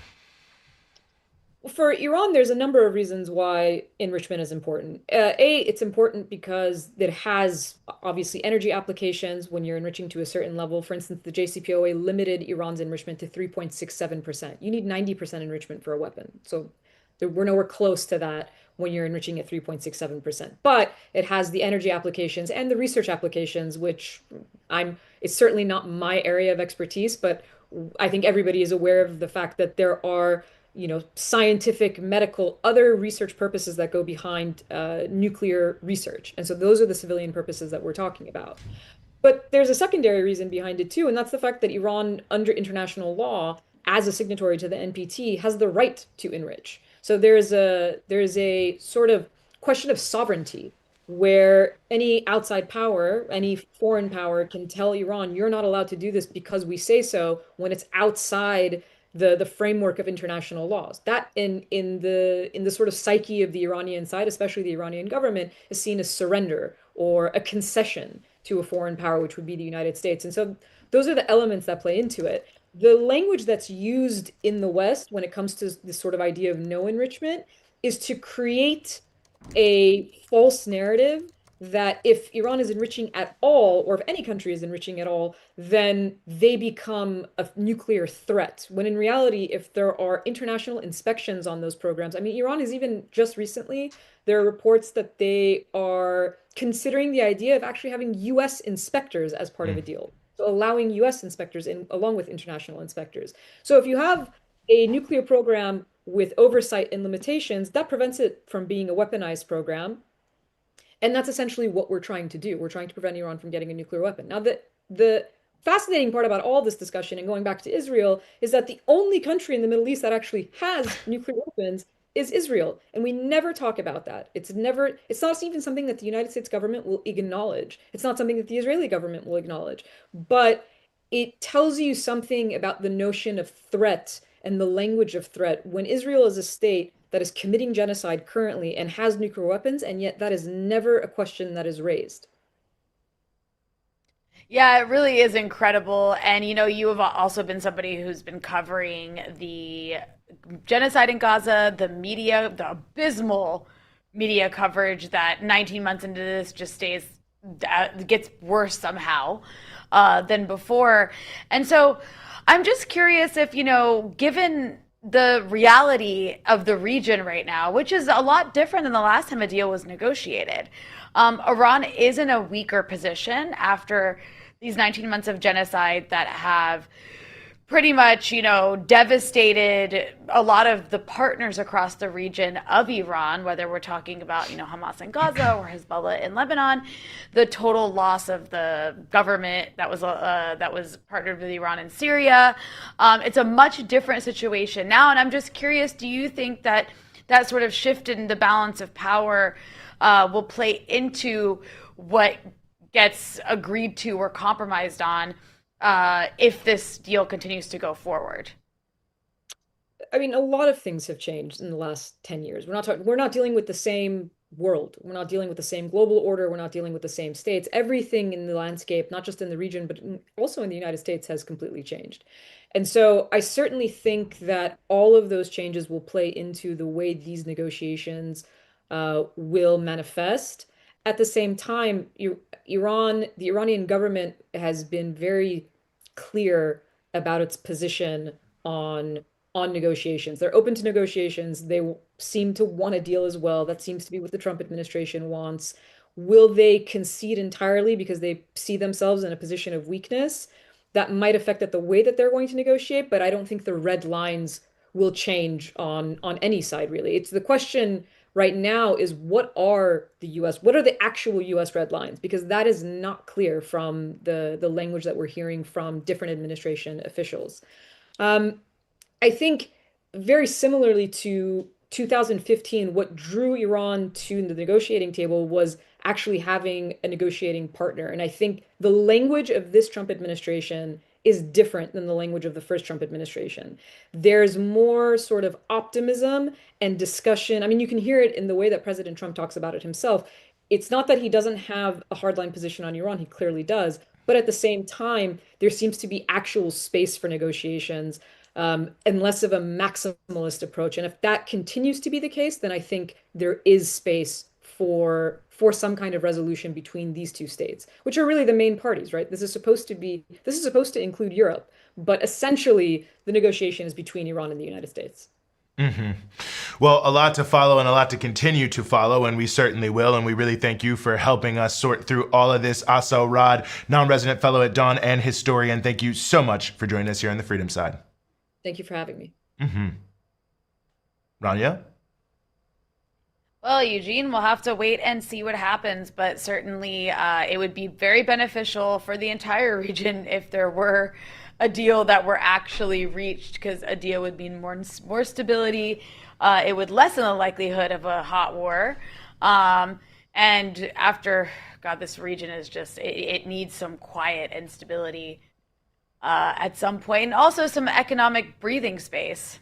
For Iran, there's a number of reasons why enrichment is important. It's important because it has obviously energy applications when you're enriching to a certain level. For instance, the JCPOA limited Iran's enrichment to 3.67%. You need 90% enrichment for a weapon. So we're nowhere close to that when you're enriching at 3.67%. But it has the energy applications and the research applications, which it's certainly not my area of expertise, but I think everybody is aware of the fact that there are, you know, scientific, medical, other research purposes that go behind nuclear research. And so those are the civilian purposes that we're talking about. But there's a secondary reason behind it too, and that's the fact that Iran, under international law, as a signatory to the NPT, has the right to enrich. So there's a sort of question of sovereignty where any outside power, any foreign power can tell Iran, you're not allowed to do this because we say so, when it's outside the framework of international laws. That in the sort of psyche of the Iranian side, especially the Iranian government, is seen as surrender or a concession to a foreign power, which would be the United States. And so those are the elements that play into it. The language that's used in the West when it comes to this sort of idea of no enrichment is to create a false narrative that if Iran is enriching at all, or if any country is enriching at all, then they become a nuclear threat. When in reality, if there are international inspections on those programs, I mean, Iran is even just recently, there are reports that they are considering the idea of actually having US inspectors as part of a deal. So allowing US inspectors in along with international inspectors. So if you have a nuclear program with oversight and limitations, that prevents it from being a weaponized program. And that's essentially what we're trying to do. We're trying to prevent Iran from getting a nuclear weapon. Now, the fascinating part about all this discussion, and going back to Israel, is that the only country in the Middle East that actually has nuclear weapons is Israel. And we never talk about that. It's not even something that the United States government will acknowledge. It's not something that the Israeli government will acknowledge. But it tells you something about the notion of threat and the language of threat when Israel is a state that is committing genocide currently and has nuclear weapons, and yet that is never a question that is raised. Yeah, it really is incredible. And you know, you have also been somebody who's been covering the genocide in Gaza, the media, the abysmal media coverage that 19 months into this just gets worse somehow than before. And so I'm just curious if, you know, given the reality of the region right now, which is a lot different than the last time a deal was negotiated. Iran is in a weaker position after these 19 months of genocide that have pretty much, you know, devastated a lot of the partners across the region of Iran, whether we're talking about, you know, Hamas in Gaza or Hezbollah in Lebanon, the total loss of the government that was partnered with Iran in Syria. It's a much different situation now, and I'm just curious, do you think that that sort of shift in the balance of power will play into what gets agreed to or compromised on if this deal continues to go forward? I mean, a lot of things have changed in the last 10 years. We're not dealing with the same world. We're not dealing with the same global order. We're not dealing with the same states. Everything in the landscape, not just in the region, but also in the United States, has completely changed. And so I certainly think that all of those changes will play into the way these negotiations will manifest. At the same time, the Iranian government has been very clear about its position on negotiations. They're open to negotiations. They seem to want a deal as well. That seems to be what the Trump administration wants. Will they concede entirely because they see themselves in a position of weakness? That might affect the way that they're going to negotiate, but I don't think the red lines will change on any side, really. It's the question right now is what are the actual US red lines? Because that is not clear from the language that we're hearing from different administration officials. I think very similarly to 2015, what drew Iran to the negotiating table was actually having a negotiating partner. And I think the language of this Trump administration is different than the language of the first Trump administration. There's more sort of optimism and discussion. I mean, you can hear it in the way that President Trump talks about it himself. It's not that he doesn't have a hardline position on Iran, he clearly does. But at the same time, there seems to be actual space for negotiations, and less of a maximalist approach. And if that continues to be the case, then I think there is space for some kind of resolution between these two states, which are really the main parties, right? This is supposed to include Europe, but essentially the negotiation is between Iran and the United States. Mm-hmm. Well, a lot to follow and a lot to continue to follow, and we certainly will. And we really thank you for helping us sort through all of this. Assal Rad, non-resident fellow at Dawn and historian, thank you so much for joining us here on the Freedom Side. Thank you for having me. Mm-hmm. Rania? Well, Eugene, we'll have to wait and see what happens, but certainly it would be very beneficial for the entire region if there were a deal that were actually reached, because a deal would mean more stability. It would lessen the likelihood of a hot war. And after, God, this region is just, it needs some quiet and stability at some point, and also some economic breathing space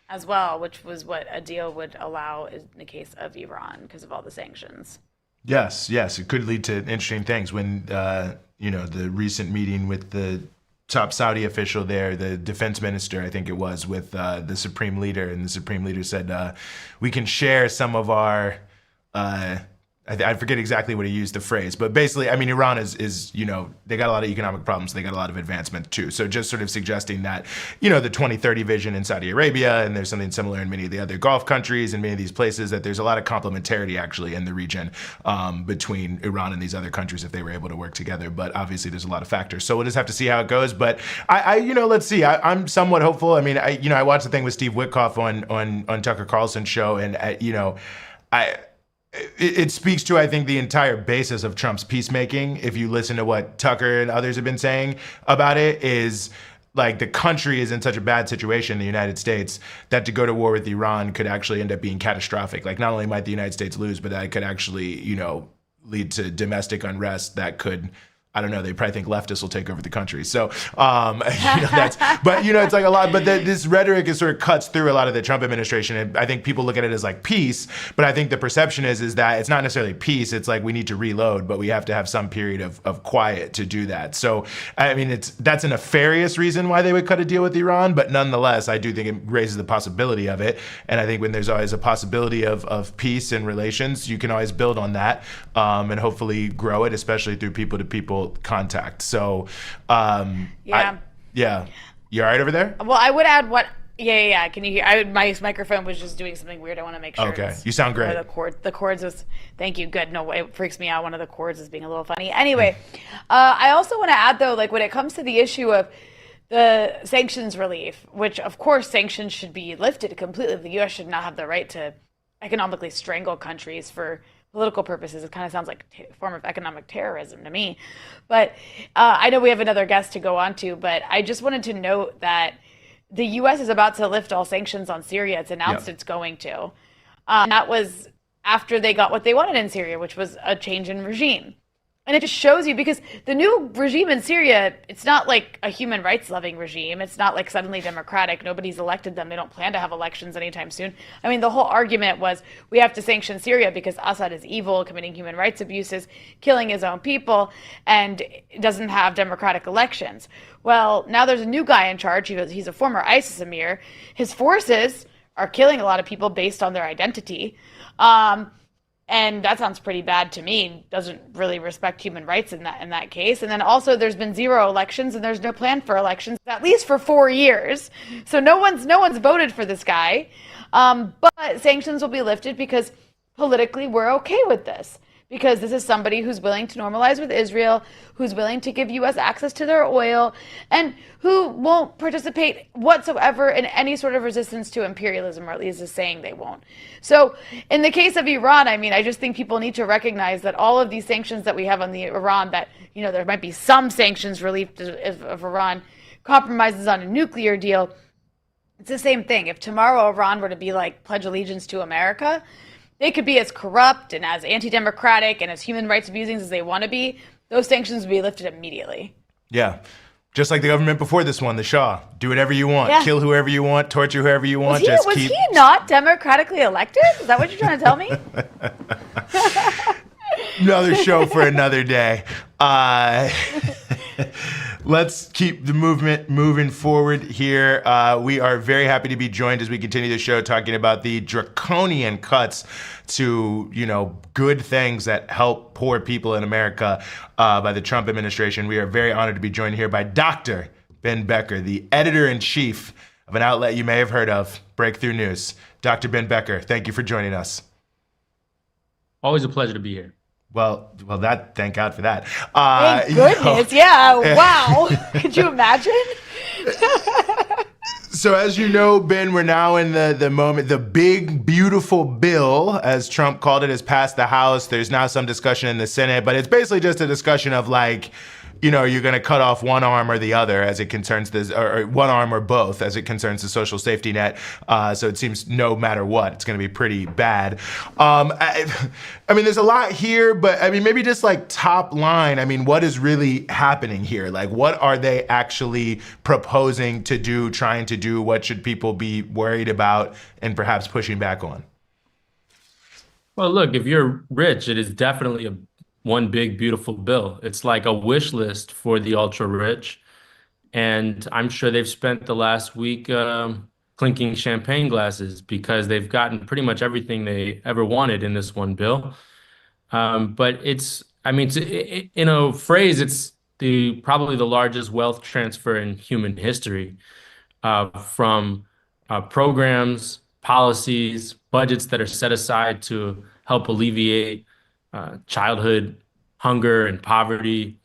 as well, which was what a deal would allow in the case of Iran because of all the sanctions. Yes, it could lead to interesting things. When, the recent meeting with the top Saudi official there, the defense minister, I think it was, with the supreme leader, and the supreme leader said, we can share some of our, I forget exactly what he used the phrase, but basically, I mean, Iran is they got a lot of economic problems. They got a lot of advancement too. So just sort of suggesting that, the 2030 vision in Saudi Arabia, and there's something similar in many of the other Gulf countries and many of these places, that there's a lot of complementarity actually in the region between Iran and these other countries if they were able to work together. But obviously there's a lot of factors. So we'll just have to see how it goes. But let's see. I'm somewhat hopeful. I mean, I watched the thing with Steve Witkoff on Tucker Carlson's show, and it speaks to, I think, the entire basis of Trump's peacemaking. If you listen to what Tucker and others have been saying about it, is like the country is in such a bad situation, the United States, that to go to war with Iran could actually end up being catastrophic. Like, not only might the United States lose, but that could actually, lead to domestic unrest that could, I don't know, they probably think leftists will take over the country. So, it's like a lot, but this rhetoric is sort of cuts through a lot of the Trump administration. And I think people look at it as like peace, but I think the perception is that it's not necessarily peace. It's like we need to reload, but we have to have some period of quiet to do that. So, I mean, that's a nefarious reason why they would cut a deal with Iran, but nonetheless, I do think it raises the possibility of it. And I think when there's always a possibility of peace and relations, you can always build on that and hopefully grow it, especially through people-to-people contact. So, yeah. You all right over there? Well, I would add what. Yeah. Can you hear? My microphone was just doing something weird. I want to make sure. Okay, you sound great. The chords was. Thank you. Good. No, it freaks me out. One of the chords is being a little funny. Anyway, I also want to add though, like when it comes to the issue of the sanctions relief, which of course sanctions should be lifted completely. The U.S. should not have the right to economically strangle countries for political purposes. It kind of sounds like a form of economic terrorism to me. But I know we have another guest to go on to, but I just wanted to note that the U.S. is about to lift all sanctions on Syria. It's announced it's going to. And that was after they got what they wanted in Syria, which was a change in regime. And it just shows you, because the new regime in Syria, it's not like a human rights loving regime. It's not like suddenly democratic. Nobody's elected them. They don't plan to have elections anytime soon. I mean, the whole argument was we have to sanction Syria because Assad is evil, committing human rights abuses, killing his own people, and doesn't have democratic elections. Well, now there's a new guy in charge. He's a former ISIS emir. His forces are killing a lot of people based on their identity. And that sounds pretty bad to me. Doesn't really respect human rights in that case. And then also there's been 0 elections and there's no plan for elections, at least for 4 years. So no one's voted for this guy. But sanctions will be lifted because politically we're okay with this. because this is somebody who's willing to normalize with Israel, who's willing to give U.S. access to their oil, and who won't participate whatsoever in any sort of resistance to imperialism, or at least is saying they won't. So in the case of Iran, I mean, I just think people need to recognize that all of these sanctions that we have on the Iran, that, you know, there might be some sanctions relief of Iran compromises on a nuclear deal. It's the same thing. If tomorrow Iran were to be like pledge allegiance to America, they could be as corrupt and as anti-democratic and as human rights abusing as they want to be. Those sanctions would be lifted immediately. Yeah. Just like the government before this one, the Shah. Do whatever you want. Yeah. Kill whoever you want. Torture whoever you want. Was he not democratically elected? Is that what you're trying to tell me? Another show for another day. Let's keep the movement moving forward here. We are very happy to be joined as we continue the show talking about the draconian cuts to, you know, good things that help poor people in America by the Trump administration. We are very honored to be joined here by Dr. Ben Becker, the editor-in-chief of an outlet you may have heard of, Breakthrough News. Dr. Ben Becker, thank you for joining us. Always a pleasure to be here. Well, thank God for that. Thank goodness, yeah, wow. Could you imagine? So as you know, Ben, we're now in the moment. The big, beautiful bill, as Trump called it, has passed the House. There's now some discussion in the Senate, but it's basically just a discussion of like, you know, you're going to cut off one arm or the other as it concerns this, or one arm or both as it concerns the social safety net. So it seems no matter what, it's going to be pretty bad. I mean, there's a lot here, but I mean, maybe just like top line, I mean, what is really happening here? Like, what are they actually proposing to do, trying to do? What should people be worried about and perhaps pushing back on? Well, look, if you're rich, it is definitely one big, beautiful bill. It's like a wish list for the ultra rich. And I'm sure they've spent the last week clinking champagne glasses because they've gotten pretty much everything they ever wanted in this one bill. But it's, I mean, in a phrase, it's probably the largest wealth transfer in human history, from programs, policies, budgets that are set aside to help alleviate childhood hunger and poverty,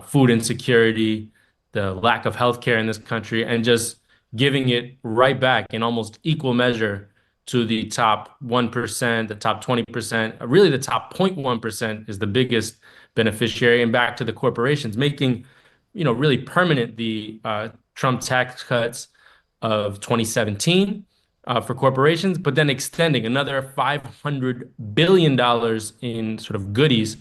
food insecurity, the lack of healthcare in this country, and just giving it right back in almost equal measure to the top 1%, the top 20%, really the top 0.1% is the biggest beneficiary, and back to the corporations, making, you know, really permanent the Trump tax cuts of 2017 for corporations, but then extending another $500 billion in sort of goodies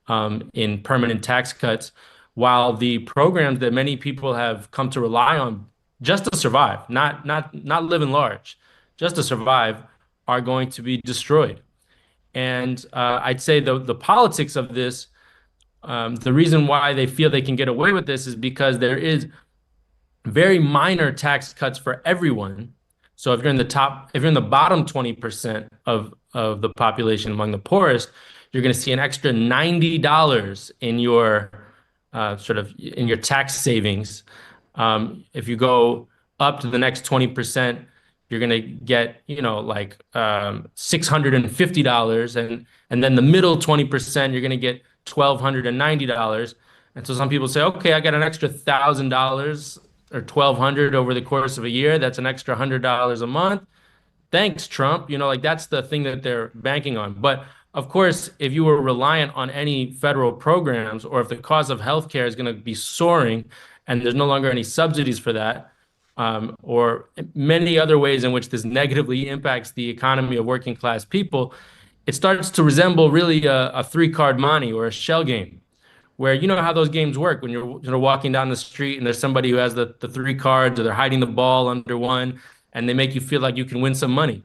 in permanent tax cuts, while the programs that many people have come to rely on just to survive, not live in large, just to survive, are going to be destroyed. And I'd say the politics of this, the reason why they feel they can get away with this is because there is very minor tax cuts for everyone. So if you're in the bottom 20% of the population among the poorest, you're going to see an extra $90 in your in your tax savings. If you go up to the next 20%, you're going to get, you know, like $650, and then the middle 20%, you're going to get $1,290. And so some people say, okay, I got an extra $1,000 or $1,200 over the course of a year. That's an extra $100 a month. Thanks, Trump. You know, like that's the thing that they're banking on. But of course, if you were reliant on any federal programs, or if the cost of healthcare is going to be soaring and there's no longer any subsidies for that, or many other ways in which this negatively impacts the economy of working class people, it starts to resemble really a three-card monte or a shell game, where you know how those games work when you're walking down the street and there's somebody who has the three cards, or they're hiding the ball under one, and they make you feel like you can win some money.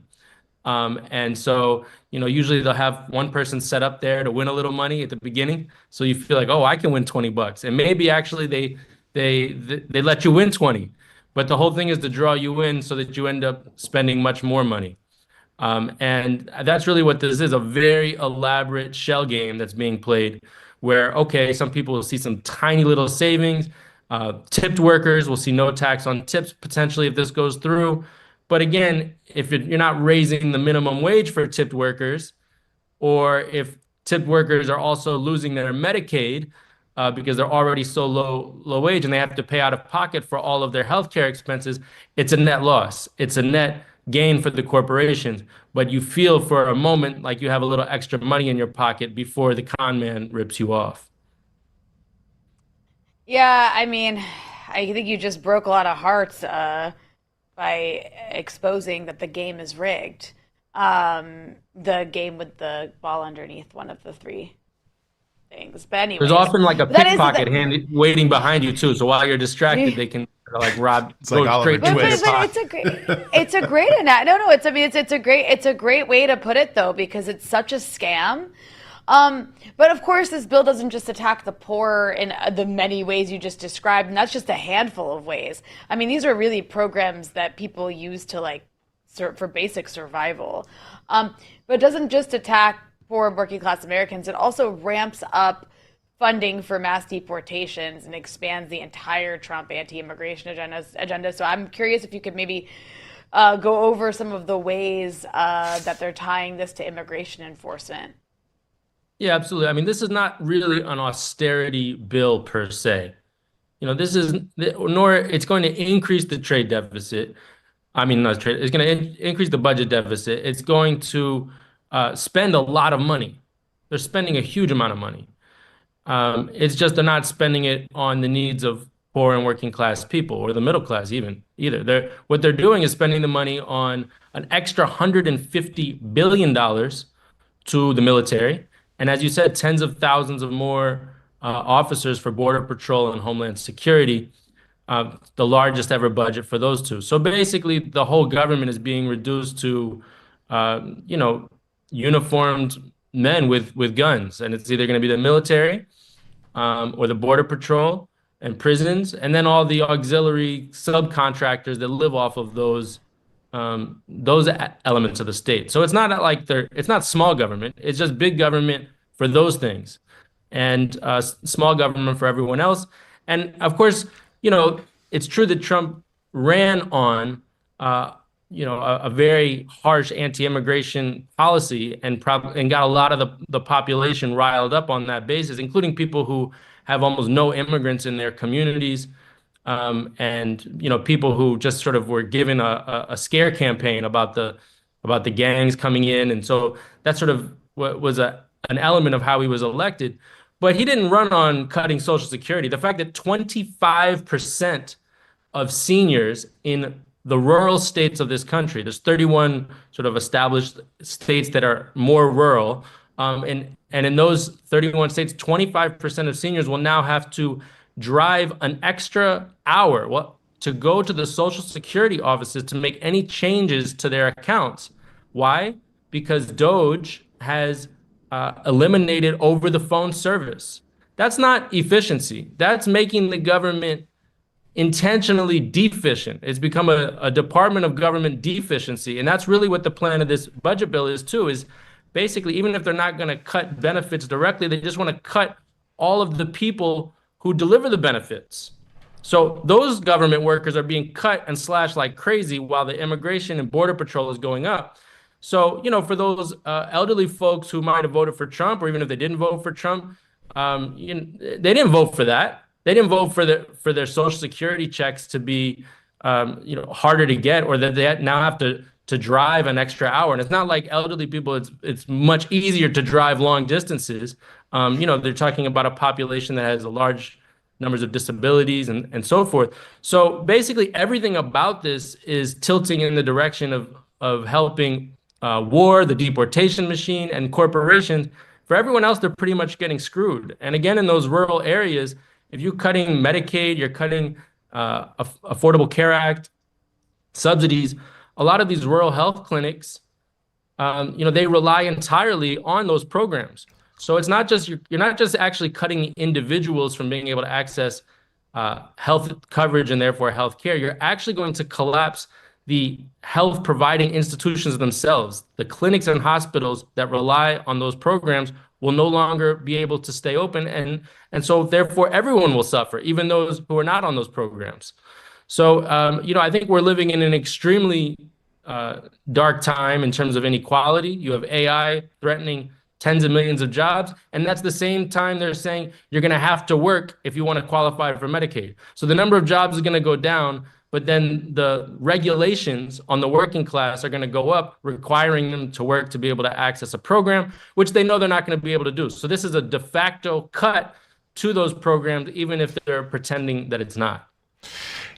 And so, you know, usually they'll have one person set up there to win a little money at the beginning. So you feel like, oh, I can win $20. And maybe actually they let you win 20. But the whole thing is to draw you in so that you end up spending much more money. And that's really what this is, a very elaborate shell game that's being played, where, okay, some people will see some tiny little savings. Tipped workers will see no tax on tips potentially if this goes through. But again, if you're not raising the minimum wage for tipped workers, or if Tipped workers are also losing their Medicaid because they're already so low wage and they have to pay out of pocket for all of their healthcare expenses. It's a net loss. It's a net gain for the corporations, but you feel for a moment like you have a little extra money in your pocket before the con man rips you off. Yeah, I mean, I think you just broke a lot of hearts by exposing that the game is rigged. The game with the ball underneath one of the three things. But There's anyways, often like a that is pickpocket handy waiting behind you too. So while you're distracted, they can like rob. It's like Oliver straight to your Twist. but pocket. it's a great no, it's, I mean, it's a great way to put it though, because it's such a scam. But of course, this bill doesn't just attack the poor in the many ways you just described, and that's just a handful of ways. I mean, these are really programs that people use to like for basic survival. But it doesn't just attack poor working class Americans, it also ramps up funding for mass deportations and expands the entire Trump anti-immigration agenda. So I'm curious if you could maybe go over some of the ways that they're tying this to immigration enforcement. Yeah, absolutely. I mean, this is not really an austerity bill per se. You know, this is nor it's going to increase the trade deficit. I mean, not trade. It's going to increase the budget deficit. It's going to spend a lot of money. They're spending a huge amount of money. It's just they're not spending it on the needs of poor and working class people or the middle class either. What they're doing is spending the money on an extra $150 billion to the military. And as you said, tens of thousands of more officers for Border Patrol and Homeland Security, the largest ever budget for those two. So basically, the whole government is being reduced to, uniformed men with guns. And it's either going to be the military or the Border Patrol and prisons, and then all the auxiliary subcontractors that live off of those elements of the state. So it's not like it's not small government. It's just big government for those things, and small government for everyone else. And of course, it's true that Trump ran on, a very harsh anti-immigration policy and got a lot of the population riled up on that basis, including people who have almost no immigrants in their communities. And people who just sort of were given a scare campaign about the gangs coming in, and so that sort of was an element of how he was elected. But he didn't run on cutting Social Security. The fact that 25% of seniors in the rural states of this country, there's 31 sort of established states that are more rural, and in those 31 states, 25% of seniors will now have to drive an extra hour to go to the Social Security offices to make any changes to their accounts. Why? Because DOGE has eliminated over-the-phone service. That's not efficiency. That's making the government intentionally deficient. It's become a department of government deficiency. And that's really what the plan of this budget bill is too, is basically, even if they're not going to cut benefits directly, they just want to cut all of the people who deliver the benefits. So those government workers are being cut and slashed like crazy while the immigration and border patrol is going up. So, for those elderly folks who might have voted for Trump, or even if they didn't vote for Trump, they didn't vote for that. They didn't vote for their Social Security checks to be, harder to get, or that they now have to drive an extra hour. And it's not like elderly people, it's much easier to drive long distances. They're talking about a population that has a large numbers of disabilities and so forth. So basically everything about this is tilting in the direction of helping war, the deportation machine, and corporations. For everyone else, they're pretty much getting screwed. And again, in those rural areas, if you're cutting Medicaid, you're cutting Affordable Care Act subsidies, a lot of these rural health clinics, they rely entirely on those programs. So it's not just, you're not just actually cutting the individuals from being able to access health coverage and therefore health care. You're actually going to collapse the health providing institutions themselves. The clinics and hospitals that rely on those programs will no longer be able to stay open. And so therefore everyone will suffer, even those who are not on those programs. So, I think we're living in an extremely dark time in terms of inequality. You have AI threatening tens of millions of jobs. And that's the same time they're saying you're going to have to work if you want to qualify for Medicaid. So the number of jobs is going to go down, but then the regulations on the working class are going to go up, requiring them to work to be able to access a program, which they know they're not going to be able to do. So this is a de facto cut to those programs, even if they're pretending that it's not.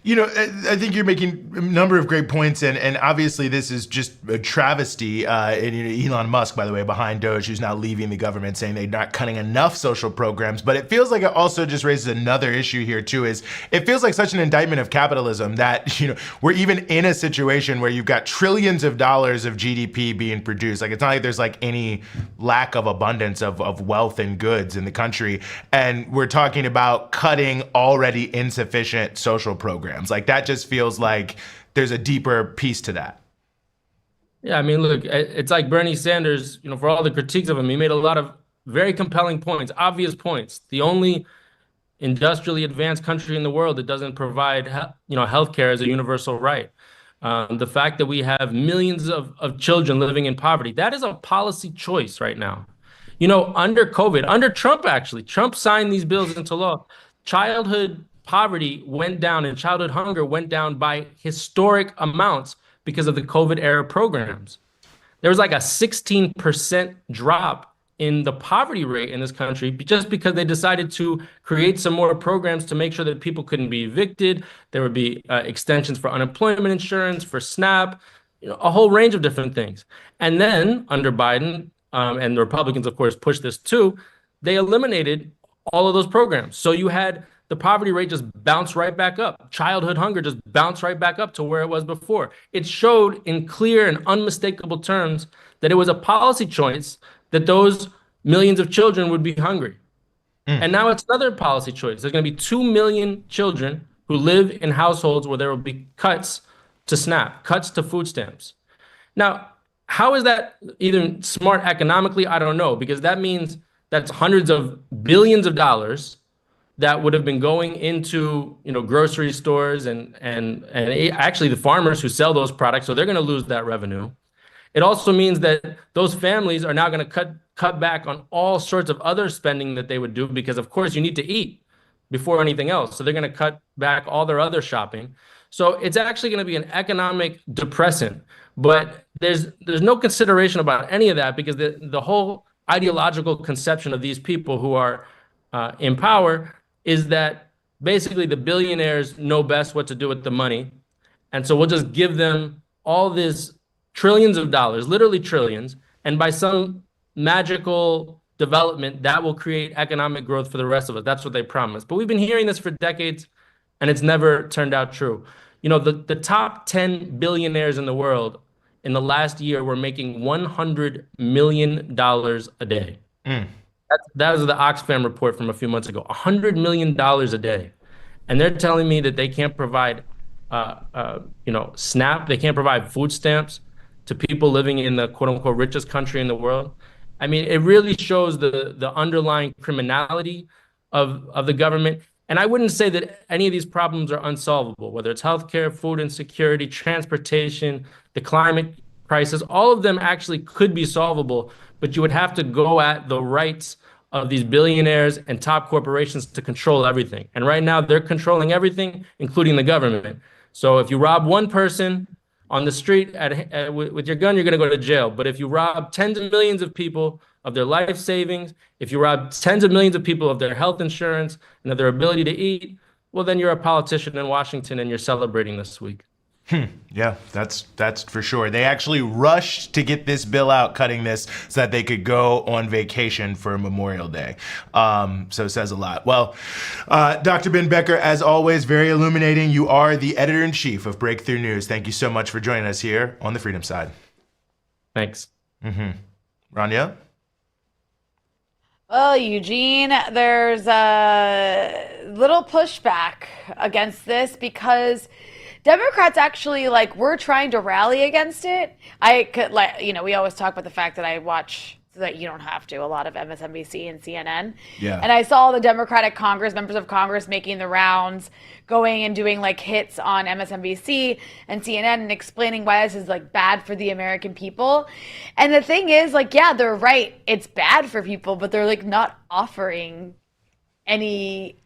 You know, I think you're making a number of great points, and obviously this is just a travesty. And Elon Musk, by the way, behind Doge, who's now leaving the government, saying they're not cutting enough social programs. But it feels like it also just raises another issue here too. Is it feels like such an indictment of capitalism that we're even in a situation where you've got trillions of dollars of GDP being produced. Like it's not like there's like any lack of abundance of wealth and goods in the country, and we're talking about cutting already insufficient social programs. Like that just feels like there's a deeper piece to that. Yeah, I mean, look, it's like Bernie Sanders, for all the critiques of him, he made a lot of very compelling points, obvious points. The only industrially advanced country in the world that doesn't provide, healthcare as a universal right. The fact that we have millions of children living in poverty, that is a policy choice right now. Under COVID, under Trump, actually, Trump signed these bills into law. Childhood poverty went down and childhood hunger went down by historic amounts because of the COVID era programs. There was like a 16% drop in the poverty rate in this country just because they decided to create some more programs to make sure that people couldn't be evicted. There would be extensions for unemployment insurance, for SNAP, a whole range of different things. And then under Biden, and the Republicans, of course, pushed this too, they eliminated all of those programs. So you had the poverty rate just bounced right back up. Childhood hunger just bounced right back up to where it was before. It showed in clear and unmistakable terms that it was a policy choice that those millions of children would be hungry. And now it's another policy choice. There's going to be 2 million children who live in households where there will be cuts to SNAP, cuts to food stamps. Now, how is that even smart economically? I don't know, because that means that's hundreds of billions of dollars that would have been going into grocery stores and actually the farmers who sell those products, so they're going to lose that revenue. It also means that those families are now going to cut back on all sorts of other spending that they would do, because of course you need to eat before anything else. So they're going to cut back all their other shopping. So it's actually going to be an economic depressant. But there's no consideration about any of that, because the whole ideological conception of these people who are in power is that basically the billionaires know best what to do with the money. And so we'll just give them all this trillions of dollars, literally trillions, and by some magical development, that will create economic growth for the rest of us. That's what they promise. But we've been hearing this for decades, and it's never turned out true. The top 10 billionaires in the world in the last year were making $100 million a day. That was the Oxfam report from a few months ago. $100 million a day. And they're telling me that they can't provide SNAP, they can't provide food stamps to people living in the quote unquote richest country in the world. I mean, it really shows the underlying criminality of the government. And I wouldn't say that any of these problems are unsolvable, whether it's healthcare, food insecurity, transportation, the climate crisis, all of them actually could be solvable, but you would have to go at the rights of these billionaires and top corporations to control everything. And right now they're controlling everything, including the government. So if you rob one person on the street with your gun, you're going to go to jail. But if you rob tens of millions of people of their life savings, if you rob tens of millions of people of their health insurance and of their ability to eat, well, then you're a politician in Washington and you're celebrating this week. Yeah, that's for sure. They actually rushed to get this bill out, cutting this so that they could go on vacation for Memorial Day. So it says a lot. Well, Dr. Ben Becker, as always, very illuminating. You are the editor-in-chief of Breakthrough News. Thank you so much for joining us here on the Freedom Side. Thanks. Rania? Well, Eugene, there's a little pushback against this because Democrats actually were trying to rally against it. We always talk about the fact that I watch so that you don't have to, a lot of MSNBC and CNN. Yeah. And I saw the Democratic Congress, members of Congress making the rounds, going and doing like hits on MSNBC and CNN and explaining why this is like bad for the American people. And the thing is, like, yeah, they're right. It's bad for people, but they're like not offering any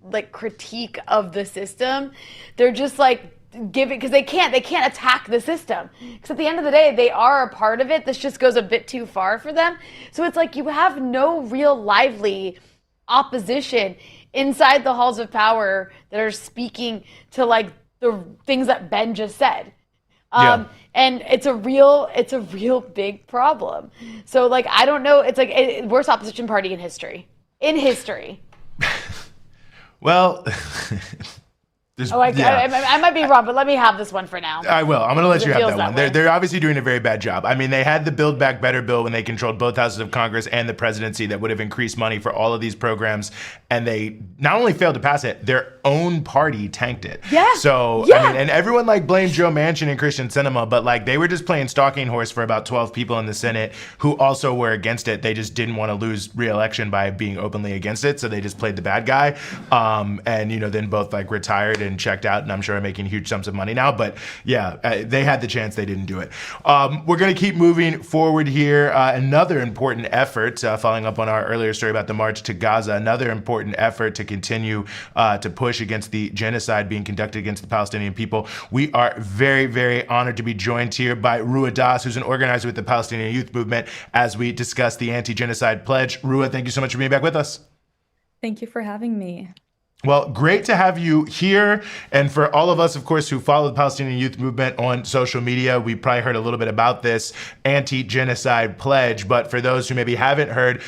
like critique of the system. They're just like giving, because they can't attack the system, because at the end of the day they are a part of it. This just goes a bit too far for them. So it's like you have no real lively opposition inside the halls of power that are speaking to like the things that Ben just said. And it's a real big problem. So like, I don't know, it's like worst opposition party in history. Well, I might be wrong, but let me have this one for now. I will. I'm going to let you have that one. way. They're obviously doing a very bad job. I mean, they had the Build Back Better bill when they controlled both houses of Congress and the presidency that would have increased money for all of these programs. And they not only failed to pass it, their own party tanked it. Yeah. So, Yeah. I mean, and everyone like blamed Joe Manchin and Christian Sinema, but like they were just playing stalking horse for about 12 people in the Senate who also were against it. They just didn't want to lose re-election by being openly against it. So they just played the bad guy. And, you know, then both like retired and checked out, and I'm sure are making huge sums of money now. But yeah, they had the chance, they didn't do it. We're going to keep moving forward here. Another important effort, following up on our earlier story about the march to Gaza, another important effort to continue to push against the genocide being conducted against the Palestinian people. We are very, very honored to be joined here by Rua Das, who's an organizer with the Palestinian Youth Movement, as we discuss the anti-genocide pledge. Rua, thank you so much for being back with us. Thank you for having me. Well, great to have you here. And for all of us, of course, who follow the Palestinian Youth Movement on social media, we probably heard a little bit about this anti-genocide pledge. But for those who maybe haven't heard,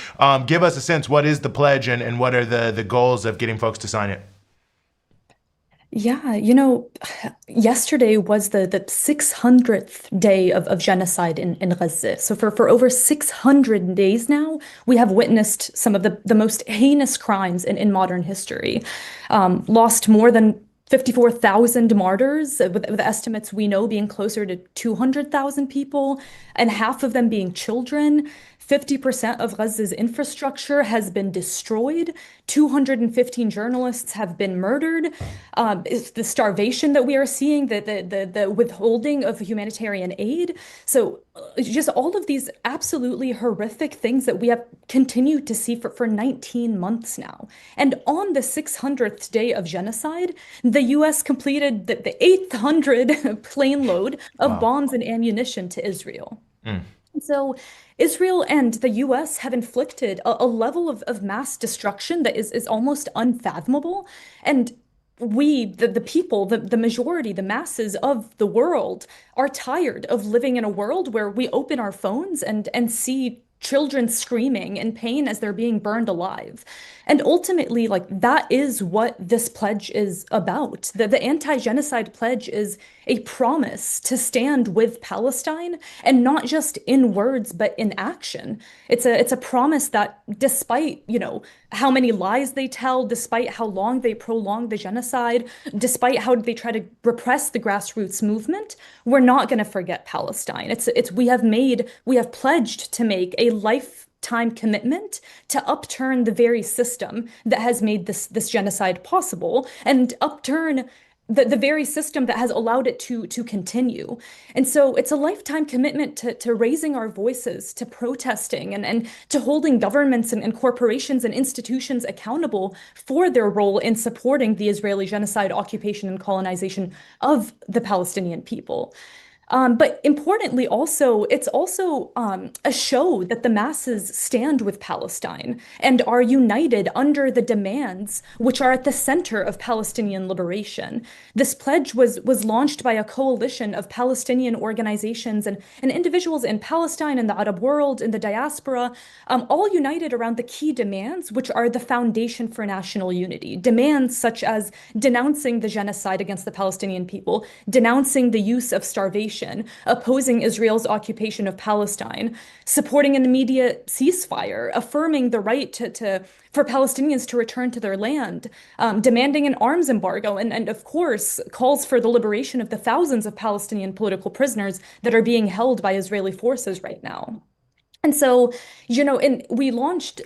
give us a sense, what is the pledge and what are the goals of getting folks to sign it? Yeah, yesterday was the 600th day of genocide in Gaza. So for over 600 days now, we have witnessed some of the most heinous crimes in modern history. Lost more than 54,000 martyrs, with estimates we know being closer to 200,000 people, and half of them being children. 50% of Gaza's infrastructure has been destroyed. 215 journalists have been murdered. It's the starvation that we are seeing, the withholding of humanitarian aid. So just all of these absolutely horrific things that we have continued to see for 19 months now. And on the 600th day of genocide, the U.S. completed the 800 plane load of bombs and ammunition to Israel. So Israel and the U.S. have inflicted a level of mass destruction that is almost unfathomable. And we, the people, the majority, the masses of the world are tired of living in a world where we open our phones and see children screaming in pain as they're being burned alive. And ultimately, like, that is what this pledge is about. The anti-genocide pledge is a promise to stand with Palestine, and not just in words, but in action. It's a promise that despite, how many lies they tell, despite how long they prolong the genocide, despite how they try to repress the grassroots movement, we're not going to forget Palestine. We have pledged to make a lifetime commitment to upturn the very system that has made this genocide possible, and upturn the very system that has allowed it to continue. And so it's a lifetime commitment to raising our voices, to protesting, and to holding governments and corporations and institutions accountable for their role in supporting the Israeli genocide, occupation, and colonization of the Palestinian people. But importantly, it's also a show that the masses stand with Palestine and are united under the demands which are at the center of Palestinian liberation. This pledge was launched by a coalition of Palestinian organizations and individuals in Palestine, in the Arab world, in the diaspora, all united around the key demands, which are the foundation for national unity. Demands such as denouncing the genocide against the Palestinian people, denouncing the use of starvation, opposing Israel's occupation of Palestine, supporting an immediate ceasefire, affirming the right for Palestinians to return to their land, demanding an arms embargo, and of course, calls for the liberation of the thousands of Palestinian political prisoners that are being held by Israeli forces right now. And so, and we launched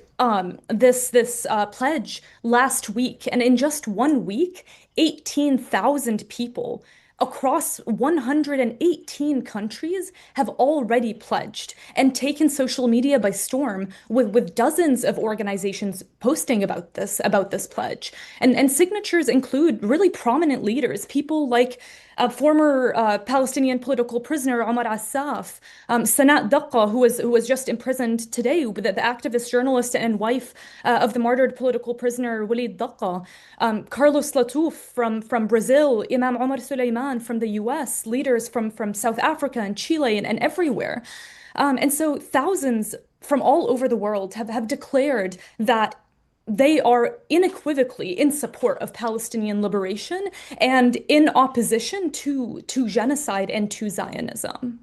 this pledge last week, and in just 1 week, 18,000 people across 118 countries have already pledged and taken social media by storm, with dozens of organizations posting about this pledge. And signatures include really prominent leaders, people like former Palestinian political prisoner Omar Assaf, Sanat Daqqa, who was just imprisoned today, the activist journalist and wife of the martyred political prisoner Walid Daqqa, Carlos Latouf from Brazil, Imam Omar Suleiman from the US, leaders from South Africa and Chile and everywhere. And so thousands from all over the world have declared that they are unequivocally in support of Palestinian liberation and in opposition to genocide and to Zionism.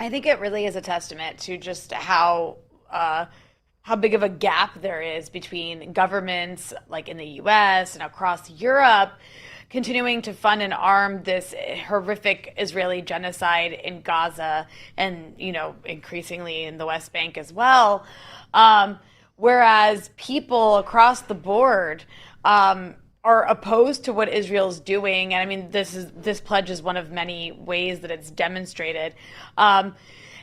I think it really is a testament to just how big of a gap there is between governments like in the US and across Europe continuing to fund and arm this horrific Israeli genocide in Gaza and, increasingly in the West Bank as well. Whereas people across the board are opposed to what Israel's doing. And I mean, this pledge is one of many ways that it's demonstrated.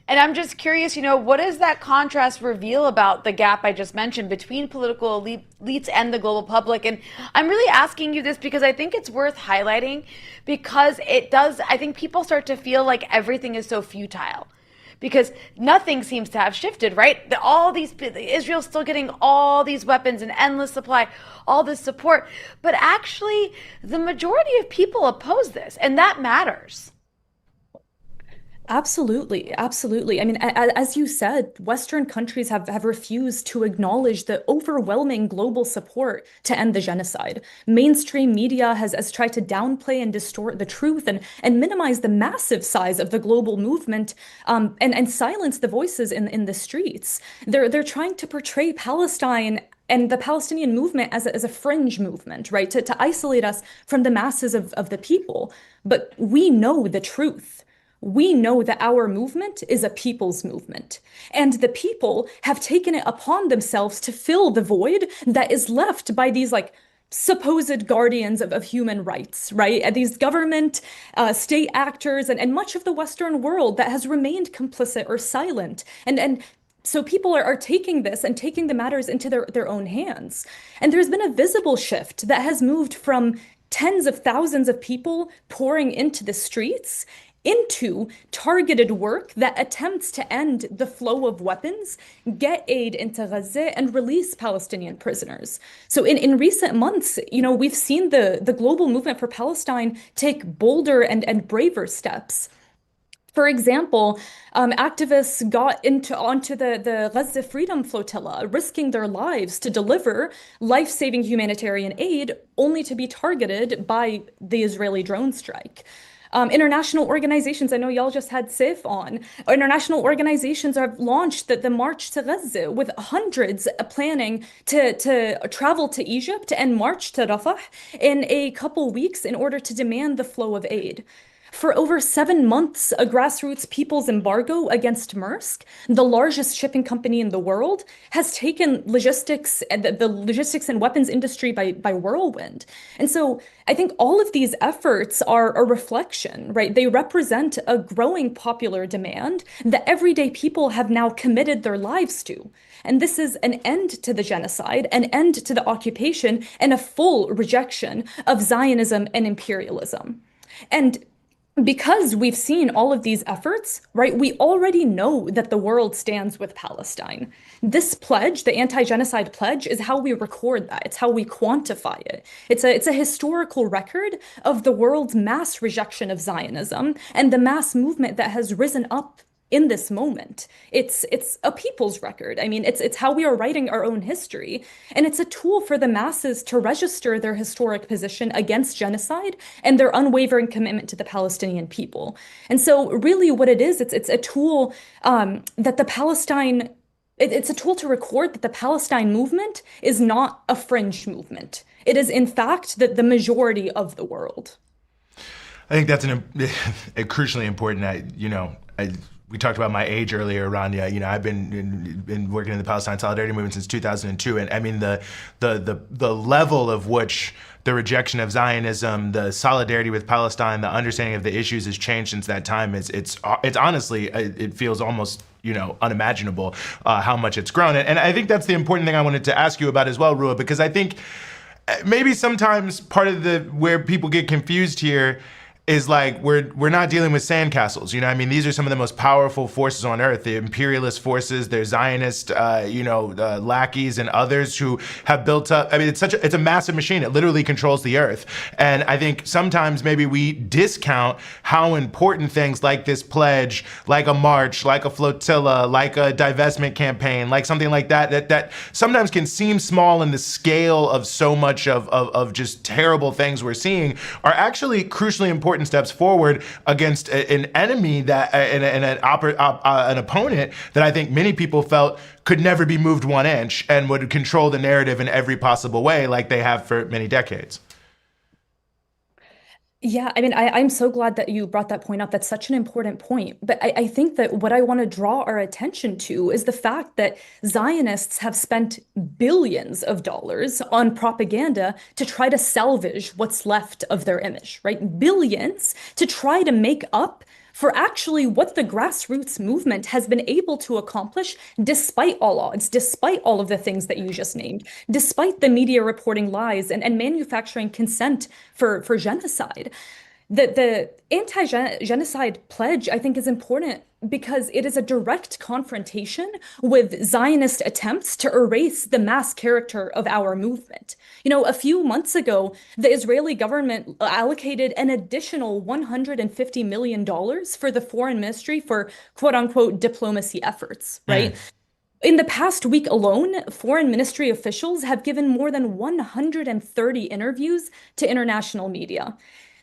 And I'm just curious, what does that contrast reveal about the gap I just mentioned between political elites and the global public? And I'm really asking you this because I think it's worth highlighting, because I think people start to feel like everything is so futile, because nothing seems to have shifted, right? Israel's still getting all these weapons and endless supply, all this support, but actually the majority of people oppose this, and that matters. Absolutely, absolutely. I mean, as you said, Western countries have refused to acknowledge the overwhelming global support to end the genocide. Mainstream media has tried to downplay and distort the truth and minimize the massive size of the global movement, and silence the voices in the streets. They're trying to portray Palestine and the Palestinian movement as a fringe movement, right? To isolate us from the masses of the people. But we know the truth. We know that our movement is a people's movement, and the people have taken it upon themselves to fill the void that is left by these supposed guardians of human rights, right? And these government, state actors, and much of the Western world that has remained complicit or silent. And so people are taking this and taking the matters into their own hands. And there's been a visible shift that has moved from tens of thousands of people pouring into the streets into targeted work that attempts to end the flow of weapons, get aid into Gaza, and release Palestinian prisoners. So in recent months, we've seen the global movement for Palestine take bolder and braver steps. For example, activists got onto the Gaza Freedom Flotilla, risking their lives to deliver life-saving humanitarian aid, only to be targeted by the Israeli drone strike. International organizations, I know y'all just had SIF on. International organizations have launched the March to Gaza, with hundreds planning to travel to Egypt and march to Rafah in a couple weeks in order to demand the flow of aid. For over 7 months, a grassroots people's embargo against Maersk, the largest shipping company in the world, has taken logistics and the logistics and weapons industry by whirlwind. And so I think all of these efforts are a reflection, right? They represent a growing popular demand that everyday people have now committed their lives to. And this is an end to the genocide, an end to the occupation, and a full rejection of Zionism and imperialism. And because we've seen all of these efforts, right, we already know that the world stands with Palestine. This pledge, the anti-genocide pledge, is how we record that. It's how we quantify it. It's a historical record of the world's mass rejection of Zionism and the mass movement that has risen up in this moment. It's a people's record. I mean, it's how we are writing our own history. And it's a tool for the masses to register their historic position against genocide and their unwavering commitment to the Palestinian people. And so really what it is, it's a tool it's a tool to record that the Palestine movement is not a fringe movement. It is, in fact, the majority of the world. I think that's a crucially important, we talked about my age earlier, Rania. You know, I've been working in the Palestine Solidarity Movement since 2002, and I mean the level of which the rejection of Zionism, the solidarity with Palestine, the understanding of the issues has changed since that time. It's honestly, it feels almost, you know, unimaginable how much it's grown. And I think that's the important thing I wanted to ask you about as well, Rua, because I think maybe sometimes part of where people get confused here is like we're not dealing with sandcastles. You know, I mean, these are some of the most powerful forces on earth, the imperialist forces, their Zionist, lackeys and others who have built up. I mean, it's a massive machine. It literally controls the earth. And I think sometimes maybe we discount how important things like this pledge, like a march, like a flotilla, like a divestment campaign, like something like that sometimes can seem small in the scale of so much of just terrible things we're seeing, are actually crucially important steps forward against an enemy that an opponent that I think many people felt could never be moved 1 inch and would control the narrative in every possible way, like they have for many decades. Yeah, I mean, I'm so glad that you brought that point up. That's such an important point. But I think that what I want to draw our attention to is the fact that Zionists have spent billions of dollars on propaganda to try to salvage what's left of their image, right? Billions to try to make up for actually what the grassroots movement has been able to accomplish despite all odds, despite all of the things that you just named, despite the media reporting lies and manufacturing consent for genocide. The anti-genocide pledge, I think, is important because it is a direct confrontation with Zionist attempts to erase the mass character of our movement. You know, a few months ago, the Israeli government allocated an additional $150 million for the foreign ministry for quote unquote diplomacy efforts, right? In the past week alone, foreign ministry officials have given more than 130 interviews to international media.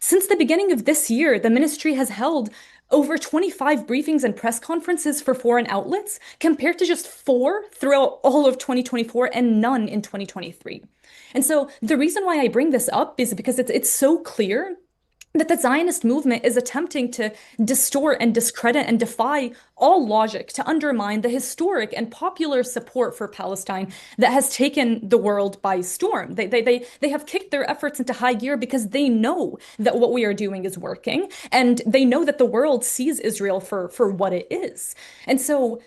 Since the beginning of this year, the ministry has held over 25 briefings and press conferences for foreign outlets, compared to just 4 throughout all of 2024 and none in 2023. And so the reason why I bring this up is because it's so clear that the Zionist movement is attempting to distort and discredit and defy all logic to undermine the historic and popular support for Palestine that has taken the world by storm. They have kicked their efforts into high gear because they know that what we are doing is working, and they know that the world sees Israel for what it is. And so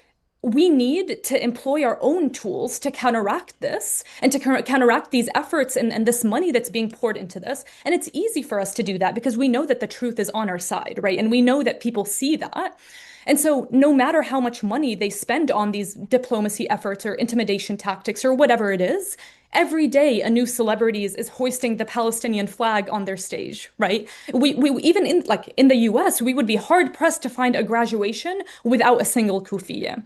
we need to employ our own tools to counteract this and to counteract these efforts and this money that's being poured into this. And it's easy for us to do that because we know that the truth is on our side, right? And we know that people see that. And so no matter how much money they spend on these diplomacy efforts or intimidation tactics or whatever it is, every day a new celebrity is hoisting the Palestinian flag on their stage, right? We even in the US, we would be hard pressed to find a graduation without a single kufiya.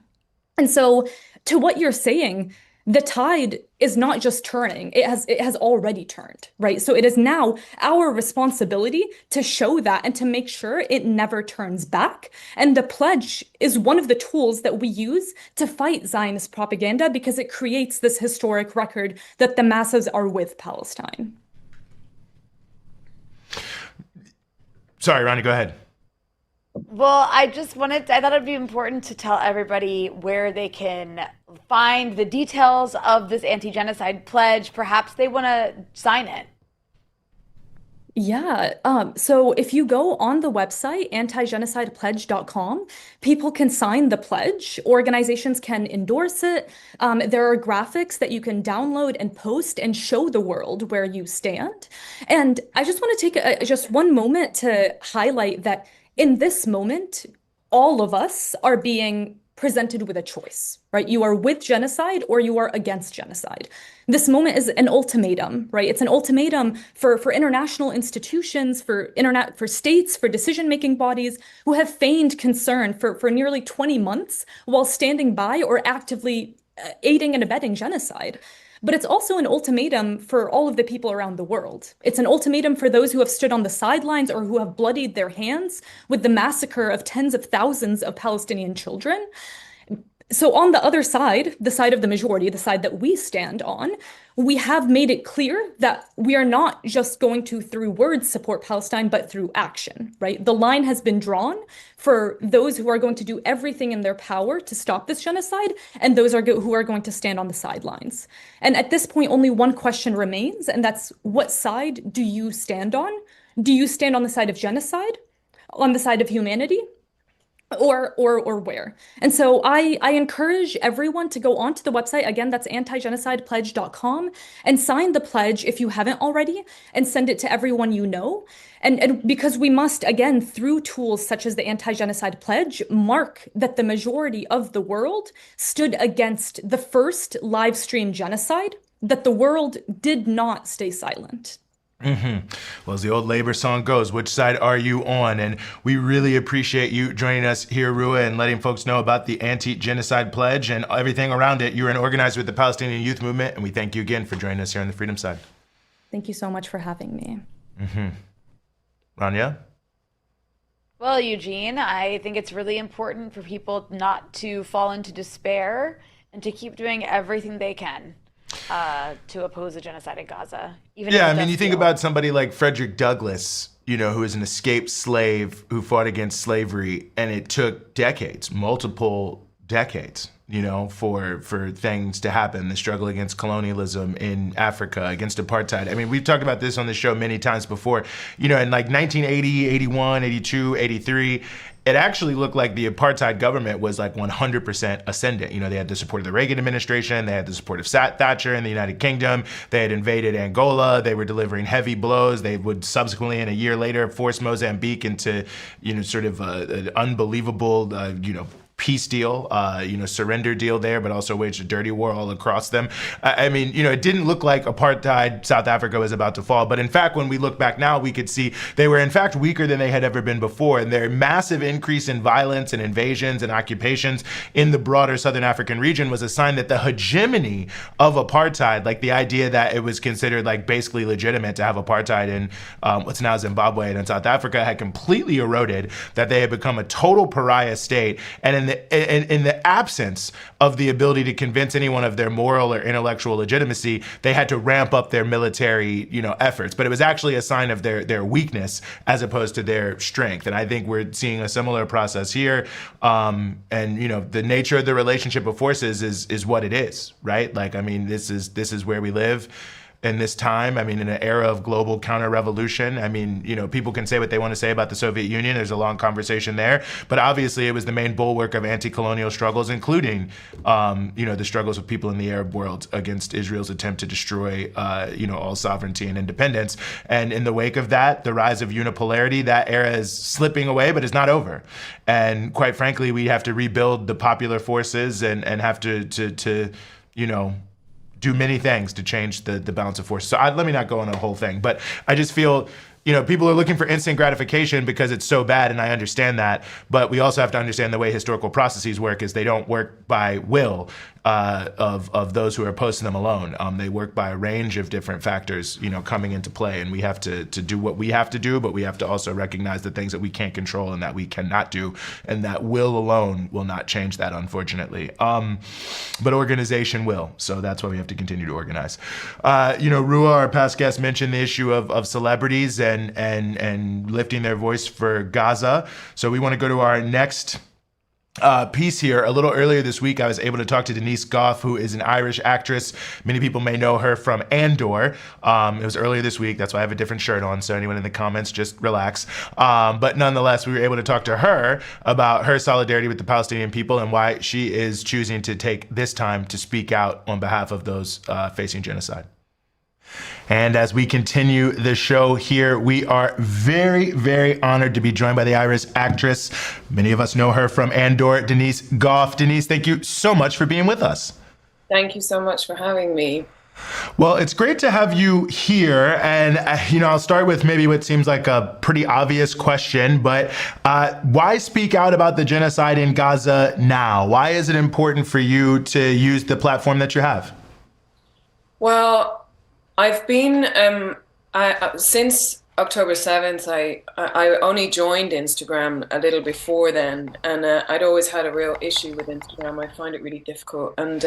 And so to what you're saying, the tide is not just turning, it has already turned, right? So it is now our responsibility to show that and to make sure it never turns back. And the pledge is one of the tools that we use to fight Zionist propaganda because it creates this historic record that the masses are with Palestine. Sorry, Ronnie, go ahead. Well, I thought it'd be important to tell everybody where they can find the details of this anti-genocide pledge. Perhaps they want to sign it. Yeah. So if you go on the website, antigenocidepledge.com, people can sign the pledge. Organizations can endorse it. There are graphics that you can download and post and show the world where you stand. And I just want to take just one moment to highlight that in this moment, all of us are being presented with a choice, right? You are with genocide or you are against genocide. This moment is an ultimatum, right? It's an ultimatum for international institutions, for states, for decision-making bodies who have feigned concern for nearly 20 months while standing by or actively aiding and abetting genocide. But it's also an ultimatum for all of the people around the world. It's an ultimatum for those who have stood on the sidelines or who have bloodied their hands with the massacre of tens of thousands of Palestinian children. So on the other side, the side of the majority, the side that we stand on, we have made it clear that we are not just going to, through words, support Palestine, but through action, right? The line has been drawn for those who are going to do everything in their power to stop this genocide, and those who are going to stand on the sidelines. And at this point, only one question remains, and that's, what side do you stand on? Do you stand on the side of genocide, on the side of humanity? Or where? And so I encourage everyone to go onto the website. Again, that's antigenocidepledge.com, and sign the pledge if you haven't already, and send it to everyone you know. And because we must, again, through tools such as the Anti-Genocide Pledge, mark that the majority of the world stood against the first live stream genocide, that the world did not stay silent. Well, as the old labor song goes, which side are you on? And we really appreciate you joining us here, Rua, and letting folks know about the Anti-Genocide Pledge and everything around it. You're an organizer with the Palestinian Youth Movement, and we thank you again for joining us here on the Freedom Side. Thank you so much for having me. Rania? Well, Eugene, I think it's really important for people not to fall into despair and to keep doing everything they can to oppose the genocide in Gaza. Yeah, I mean, you think about somebody like Frederick Douglass, who is an escaped slave who fought against slavery, and it took decades, multiple decades, for things to happen. The struggle against colonialism in Africa, against apartheid. I mean, we've talked about this on the show many times before. In like 1980, 81, 82, 83, it actually looked like the apartheid government was like 100% ascendant. They had the support of the Reagan administration. They had the support of Thatcher in the United Kingdom. They had invaded Angola. They were delivering heavy blows. They would subsequently, in a year later, force Mozambique into, sort of an unbelievable, peace deal, surrender deal there, but also waged a dirty war all across them. I mean, it didn't look like apartheid South Africa was about to fall. But in fact, when we look back now, we could see they were in fact weaker than they had ever been before. And their massive increase in violence and invasions and occupations in the broader Southern African region was a sign that the hegemony of apartheid, like the idea that it was considered like basically legitimate to have apartheid in what's now Zimbabwe and in South Africa, had completely eroded, that they had become a total pariah state. And in the absence of the ability to convince anyone of their moral or intellectual legitimacy, they had to ramp up their military, efforts. But it was actually a sign of their weakness as opposed to their strength. And I think we're seeing a similar process here. And the nature of the relationship of forces is what it is, right? Like, I mean, this is where we live. In this time, I mean, in an era of global counter-revolution, I mean, people can say what they want to say about the Soviet Union. There's a long conversation there. But obviously, it was the main bulwark of anti-colonial struggles, including, the struggles of people in the Arab world against Israel's attempt to destroy, all sovereignty and independence. And in the wake of that, the rise of unipolarity, that era is slipping away, but it's not over. And quite frankly, we have to rebuild the popular forces and have to do many things to change the balance of force. So let me not go on a whole thing, but I just feel, people are looking for instant gratification because it's so bad, and I understand that. But we also have to understand the way historical processes work is they don't work by will of those who are opposed to them alone. They work by a range of different factors, coming into play, and we have to do what we have to do, but we have to also recognize the things that we can't control and that we cannot do, and that will alone will not change that, unfortunately. But organization will, so that's why we have to continue to organize. Rua, our past guest, mentioned the issue of celebrities and lifting their voice for Gaza. So we want to go to our next piece here. A little earlier this week, I was able to talk to Denise Gough, who is an Irish actress. Many people may know her from Andor. It was earlier this week. That's why I have a different shirt on. So anyone in the comments, just relax. But nonetheless, we were able to talk to her about her solidarity with the Palestinian people and why she is choosing to take this time to speak out on behalf of those facing genocide. And as we continue the show here, we are very, very honored to be joined by the Irish actress. Many of us know her from Andor, Denise Gough. Denise, thank you so much for being with us. Thank you so much for having me. Well, it's great to have you here. And, I'll start with maybe what seems like a pretty obvious question, but why speak out about the genocide in Gaza now? Why is it important for you to use the platform that you have? Well, I've been, since October 7th, I only joined Instagram a little before then, and I'd always had a real issue with Instagram. I find it really difficult, and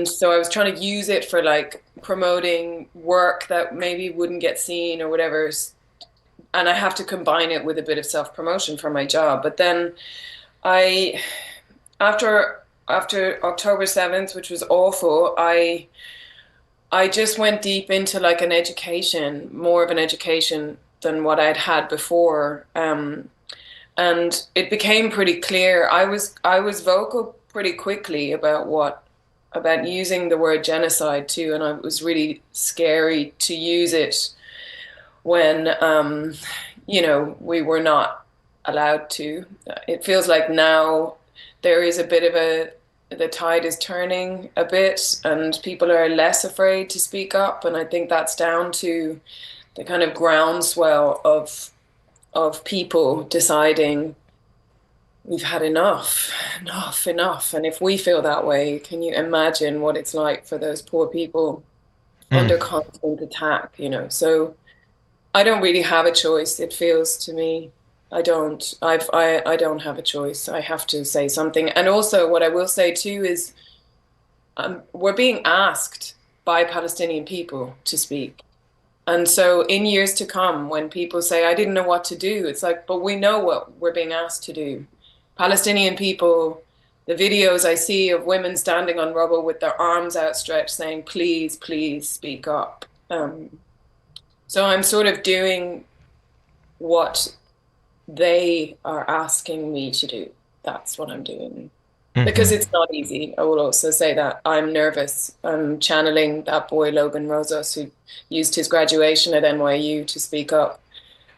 so I was trying to use it for like promoting work that maybe wouldn't get seen or whatever. And I have to combine it with a bit of self-promotion for my job. But then after October 7th, which was awful, I just went deep into like an education, more of an education than what I'd had before. And it became pretty clear. I was vocal pretty quickly about using the word genocide too, and it was really scary to use it when we were not allowed to. It feels like now there is a bit of the tide is turning a bit, and people are less afraid to speak up, and I think that's down to the kind of groundswell of people deciding we've had enough. And if we feel that way, can you imagine what it's like for those poor people under constant attack, So I don't really have a choice, it feels to me. I don't have a choice. I have to say something. And also what I will say too is we're being asked by Palestinian people to speak. And so in years to come, when people say, I didn't know what to do, it's like, but we know what we're being asked to do. Palestinian people, the videos I see of women standing on rubble with their arms outstretched saying, please, please speak up. So I'm sort of doing what they are asking me to do. That's what I'm doing. Because it's not easy. I will also say that I'm nervous. I'm channeling that boy, Logan Rosas, who used his graduation at NYU to speak up.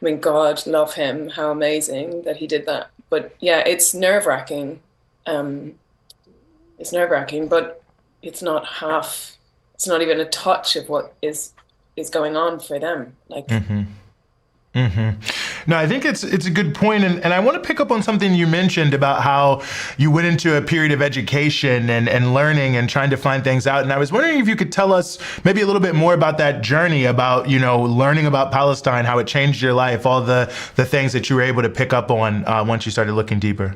I mean, God love him. How amazing that he did that. But yeah, it's nerve-wracking. It's nerve-wracking, but it's not even a touch of what is going on for them. Like, No, I think it's a good point, and I want to pick up on something you mentioned about how you went into a period of education and learning and trying to find things out. And I was wondering if you could tell us maybe a little bit more about that journey, about learning about Palestine, how it changed your life, all the things that you were able to pick up on once you started looking deeper.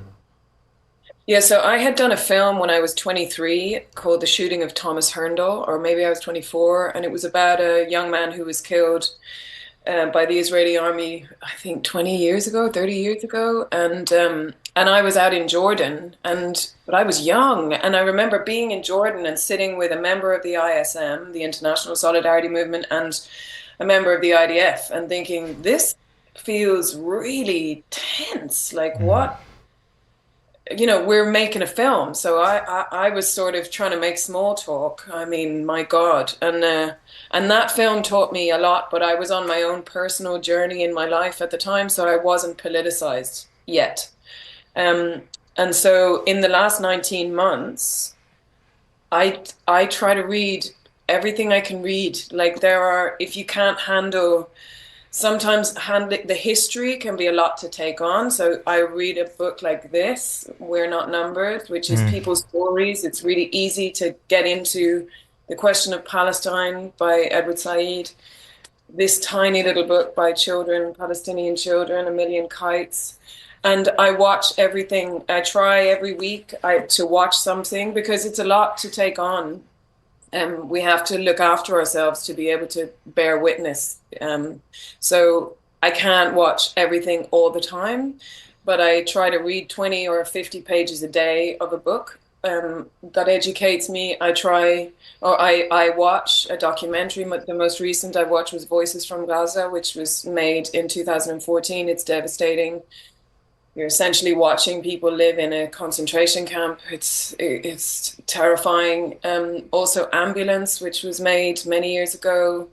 Yeah, so I had done a film when I was 23 called The Shooting of Thomas Herndal, or maybe I was 24, and it was about a young man who was killed by the Israeli army, I think 30 years ago. And I was out in Jordan, but I was young. And I remember being in Jordan and sitting with a member of the ISM, the International Solidarity Movement, and a member of the IDF, and thinking, this feels really tense. Like, what? We're making a film. So I was sort of trying to make small talk. I mean, my God. And that film taught me a lot, but I was on my own personal journey in my life at the time, so I wasn't politicized yet. And so in the last 19 months, I try to read everything I can read. Like, if you can't handle sometimes the history can be a lot to take on. So I read a book like this, We're Not Numbered, which is people's stories. It's really easy to get into The Question of Palestine by Edward Said. This tiny little book by Palestinian children, A Million Kites. And I watch everything. I try every week to watch something, because it's a lot to take on. We have to look after ourselves to be able to bear witness. So I can't watch everything all the time, but I try to read 20 or 50 pages a day of a book that educates me. I watch a documentary. The most recent I watched was Voices from Gaza, which was made in 2014. It's devastating. You're essentially watching people live in a concentration camp. It's terrifying. Also Ambulance, which was made many years ago.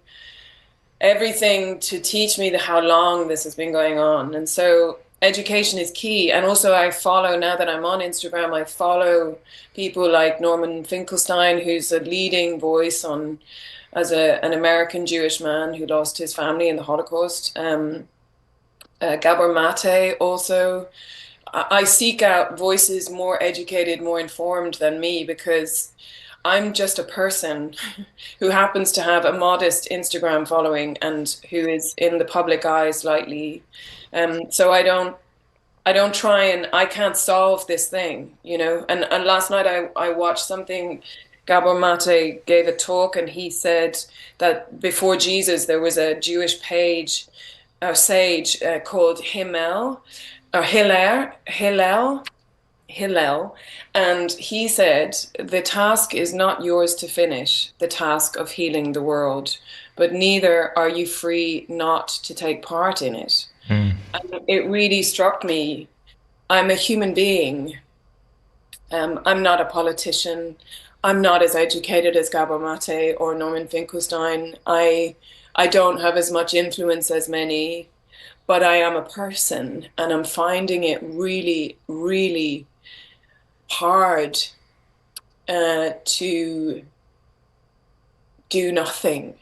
Everything to teach me how long this has been going on. And so education is key. And also now that I'm on Instagram, I follow people like Norman Finkelstein, who's a leading voice as an American Jewish man who lost his family in the Holocaust. Gabor Mate also. I seek out voices more educated, more informed than me, because I'm just a person who happens to have a modest Instagram following and who is in the public eye slightly. So I don't try, and I can't solve this thing, you know. And last night I watched something. Gabor Mate gave a talk, and he said that before Jesus there was a Jewish sage called Hillel, and he said, the task is not yours to finish, the task of healing the world, but neither are you free not to take part in it. And it really struck me. I'm a human being. I'm not a politician. I'm not as educated as Gabor Mate or Norman Finkelstein. I don't have as much influence as many, but I am a person, and I'm finding it really, really hard to do nothing.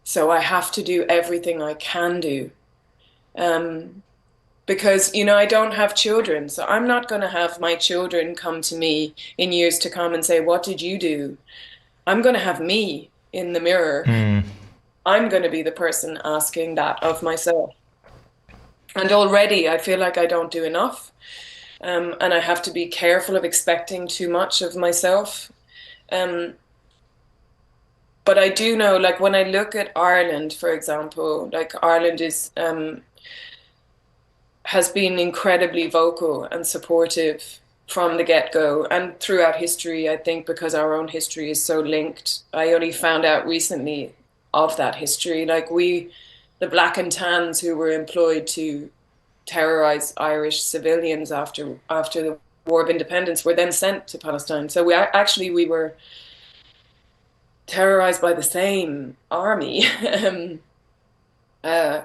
So I have to do everything I can do. Because, you know, I don't have children, so I'm not going to have my children come to me in years to come and say, what did you do? I'm going to have me in the mirror. I'm going to be the person asking that of myself. And already I feel like I don't do enough. And I have to be careful of expecting too much of myself. But I do know, like, when I look at Ireland, for example, like, Ireland has been incredibly vocal and supportive from the get-go and throughout history, I think, because our own history is so linked. I only found out recently of that history. Like, the black and tans who were employed to terrorize Irish civilians after the War of Independence were then sent to Palestine. So we were terrorized by the same army.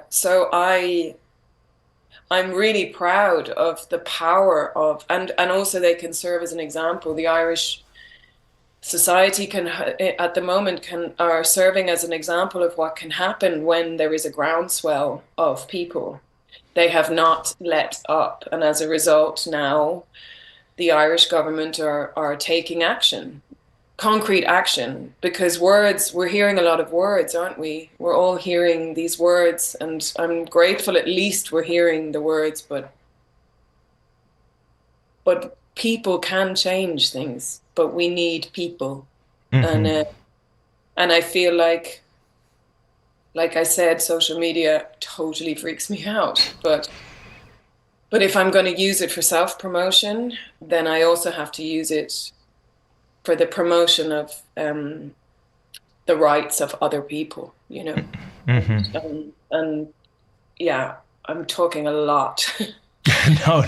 So I'm really proud of the power of, and also they can serve as an example. The Irish society at the moment are serving as an example of what can happen when there is a groundswell of people. They have not let up, and as a result now the Irish government are taking action. Concrete action, because we're hearing a lot of words, aren't we? We're all hearing these words, and I'm grateful at least we're hearing the words, but people can change things, but we need people. And I feel like I said, social media totally freaks me out, but if I'm going to use it for self-promotion, then I also have to use it for the promotion of the rights of other people, you know. And yeah, I'm talking a lot.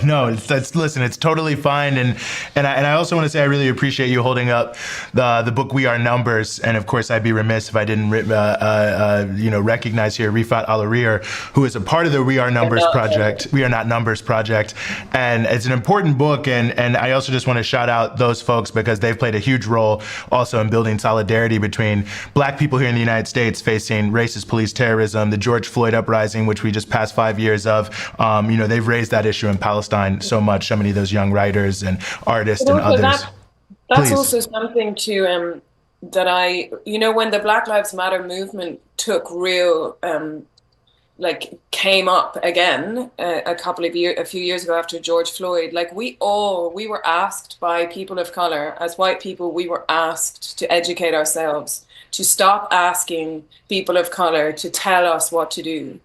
No, listen, it's totally fine. And I also want to say I really appreciate you holding up the book We Are Numbers. And of course, I'd be remiss if I didn't recognize here Rifat Al-Arir, who is a part of the We Are Numbers project. We Are Not Numbers project. And it's an important book. And I also just want to shout out those folks because they've played a huge role also in building solidarity between Black people here in the United States facing racist police terrorism, the George Floyd uprising, which we just passed 5 years of. They've raised that issue in Palestine so much, so many of those young writers and artists and others. That's also something to that when the Black Lives Matter movement took real came up again a few years ago after George Floyd, like we were asked by people of color, as white people, we were asked to educate ourselves, to stop asking people of color to tell us what to do.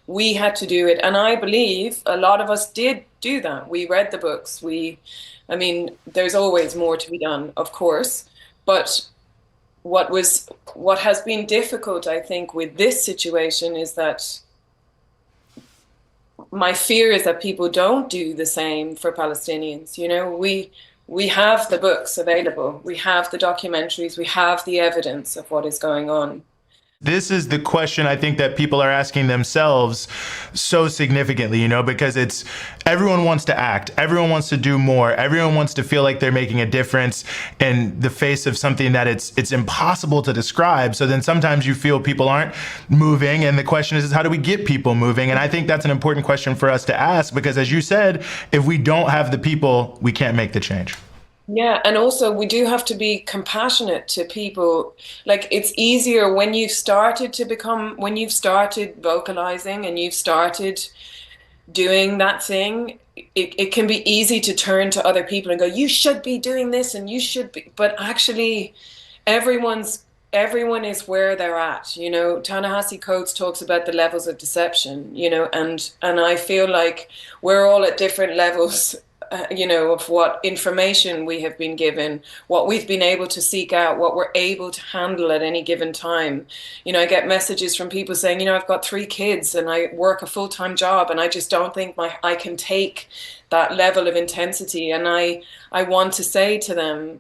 We had to do it. And I believe a lot of us did do that. We read the books. There's always more to be done, of course. But what has been difficult, I think, with this situation is that my fear is that people don't do the same for Palestinians. You know, we have the books available. We have the documentaries. We have the evidence of what is going on. This is the question I think that people are asking themselves so significantly, because everyone wants to act. Everyone wants to do more. Everyone wants to feel like they're making a difference in the face of something that it's impossible to describe. So then sometimes you feel people aren't moving. And the question is how do we get people moving? And I think that's an important question for us to ask, because as you said, if we don't have the people, we can't make the change. Yeah, and also we do have to be compassionate to people. Like it's easier when when you've started vocalizing and you've started doing that thing, it can be easy to turn to other people and go, you should be doing this and you should be, but actually everyone is where they're at. You know, Ta-Nehisi Coates talks about the levels of deception, you know, and I feel like we're all at different levels, you know, of what information we have been given, what we've been able to seek out, what we're able to handle at any given time. You know, I get messages from people saying, you know, I've got 3 kids and I work a full-time job and I just don't think I can take that level of intensity. And I want to say to them,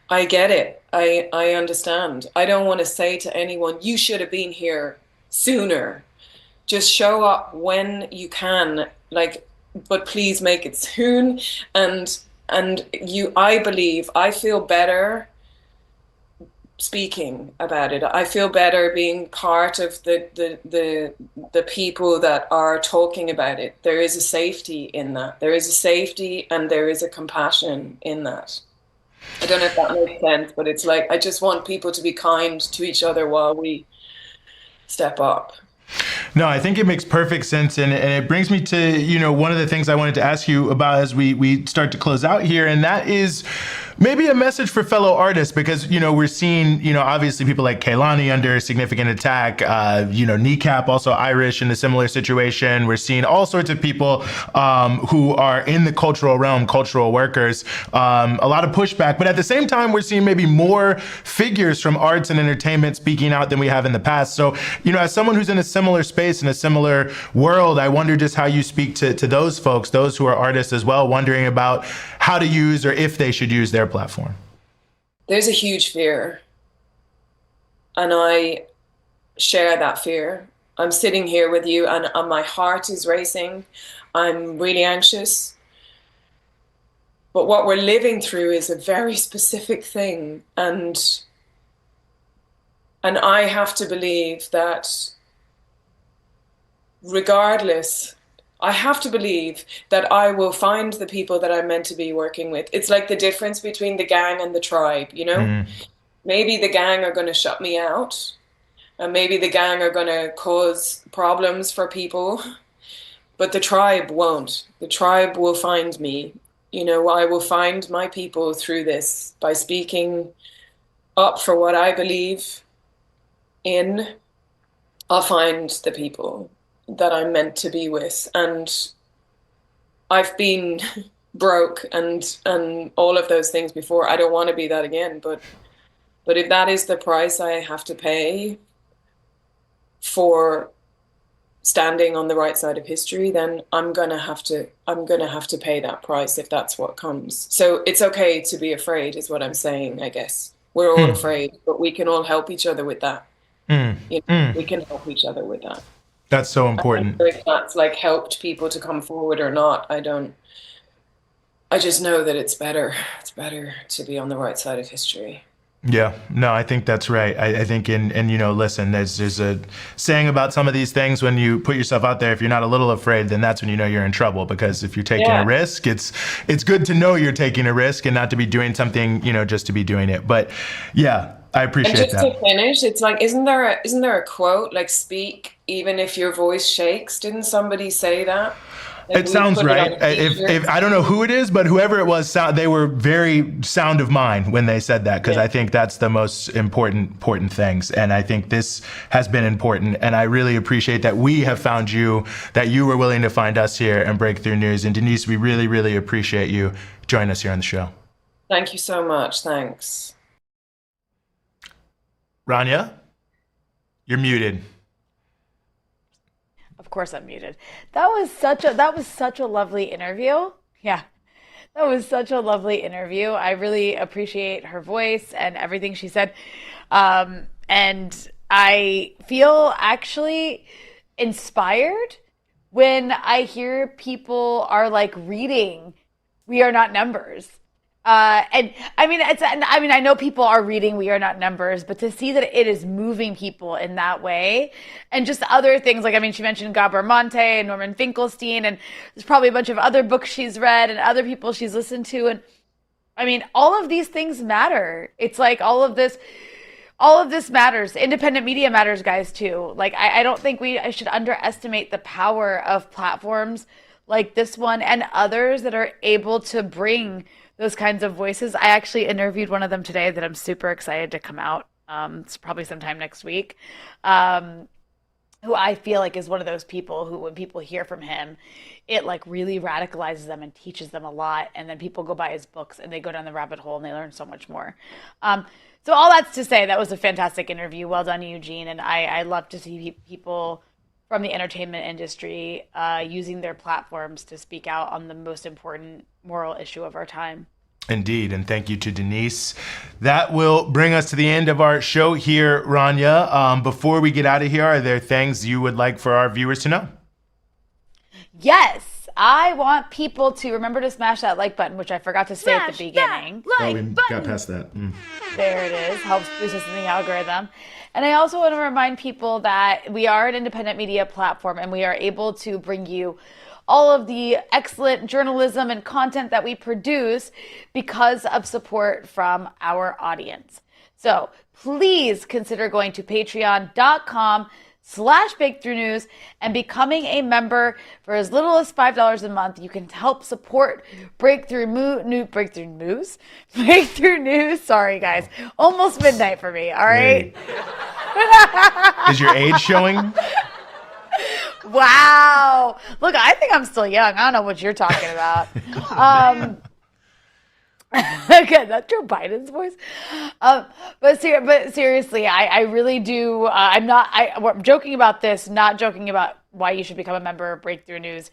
I get it. I understand. I don't want to say to anyone, you should have been here sooner. Just show up when you can, like, but please make it soon. And I feel better speaking about it. I feel better being part of the people that are talking about it. There is a safety in that. There is a safety and there is a compassion in that. I don't know if that makes sense, but it's like I just want people to be kind to each other while we step up. No, I think it makes perfect sense. And it brings me to, you know, one of the things I wanted to ask you about as we start to close out here. And that is maybe a message for fellow artists, because, you know, we're seeing, you know, obviously people like Kehlani under significant attack, you know, Kneecap, also Irish in a similar situation. We're seeing all sorts of people who are in the cultural realm, cultural workers, a lot of pushback. But at the same time, we're seeing maybe more figures from arts and entertainment speaking out than we have in the past. So, you know, as someone who's in a similar space, in a similar world, I wonder just how you speak to those folks, those who are artists as well, wondering about how to use or if they should use their platform. There's a huge fear, and I share that fear. I'm sitting here with you and my heart is racing. I'm really anxious. But what we're living through is a very specific thing, and I have to believe that regardless, I have to believe that I will find the people that I'm meant to be working with. It's like the difference between the gang and the tribe, you know? Maybe the gang are going to shut me out, and maybe the gang are going to cause problems for people, but the tribe won't. The tribe will find me. You know, I will find my people through this by speaking up for what I believe in. I'll find the people that I'm meant to be with. And I've been broke and all of those things before. I don't want to be that again, but if that is the price I have to pay for standing on the right side of history, then I'm gonna have to pay that price if that's what comes. So it's okay to be afraid, is what I'm saying, I guess. We're all afraid, but we can all help each other with that. You know, we can help each other with that. That's so important. If that's like helped people to come forward or not, I just know that it's better to be on the right side of history. Yeah, no, I think that's right. I think and you know, listen, there's a saying about some of these things: when you put yourself out there, if you're not a little afraid, then that's when you know you're in trouble. Because if you're taking a risk, it's good to know you're taking a risk and not to be doing something, you know, just to be doing it. But yeah, I appreciate that. And just to finish, it's like, isn't there a quote like, speak even if your voice shakes? Didn't somebody say that? Like, it sounds right. If I don't know who it is, but whoever it was, they were very sound of mind when they said that, because I think that's the most important things. And I think this has been important. And I really appreciate that we have found you, that you were willing to find us here and Breakthrough News. And Denise, we really, really appreciate you joining us here on the show. Thank you so much. Thanks. Rania, you're muted. Of course I'm muted. That was such a lovely interview. Yeah. That was such a lovely interview. I really appreciate her voice and everything she said. And I feel actually inspired when I hear people are like reading We Are Not Numbers. And I know people are reading We Are Not Numbers, but to see that it is moving people in that way, and just other things, like, I mean, she mentioned Gabor Mate and Norman Finkelstein, and there's probably a bunch of other books she's read and other people she's listened to. And I mean, all of these things matter. It's like all of this matters. Independent media matters, guys, too. Like, I don't think I should underestimate the power of platforms like this one and others that are able to bring those kinds of voices. I actually interviewed one of them today that I'm super excited to come out. It's probably sometime next week. Who I feel like is one of those people who, when people hear from him, it like really radicalizes them and teaches them a lot. And then people go buy his books and they go down the rabbit hole and they learn so much more. So all that's to say, that was a fantastic interview. Well done, Eugene. And I love to see people from the entertainment industry using their platforms to speak out on the most important moral issue of our time. Indeed, and thank you to Denise. That will bring us to the end of our show here, Rania. Before we get out of here, are there things you would like for our viewers to know? Yes, I want people to remember to smash that like button, which I forgot to say at the beginning. We got past that. There it is. Helps boost us in the algorithm. And I also want to remind people that we are an independent media platform and we are able to bring you all of the excellent journalism and content that we produce because of support from our audience. So please consider going to patreon.com/breakthrough-news and becoming a member for as little as $5 a month. You can help support Breakthrough News. Sorry, guys. Almost midnight for me. All right. Is your age showing? Wow. Look, I think I'm still young. I don't know what you're talking about. Again, that's Joe Biden's voice. But seriously, I really do. I'm joking about this, not joking about why you should become a member of Breakthrough News.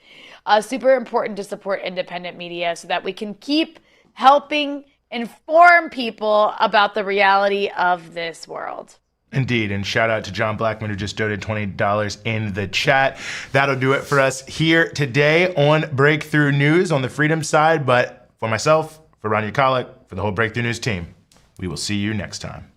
Super important to support independent media so that we can keep helping inform people about the reality of this world. Indeed, and shout out to John Blackman, who just donated $20 in the chat. That'll do it for us here today on Breakthrough News on the Freedom side. But for myself, for Rania Khalek, for the whole Breakthrough News team, we will see you next time.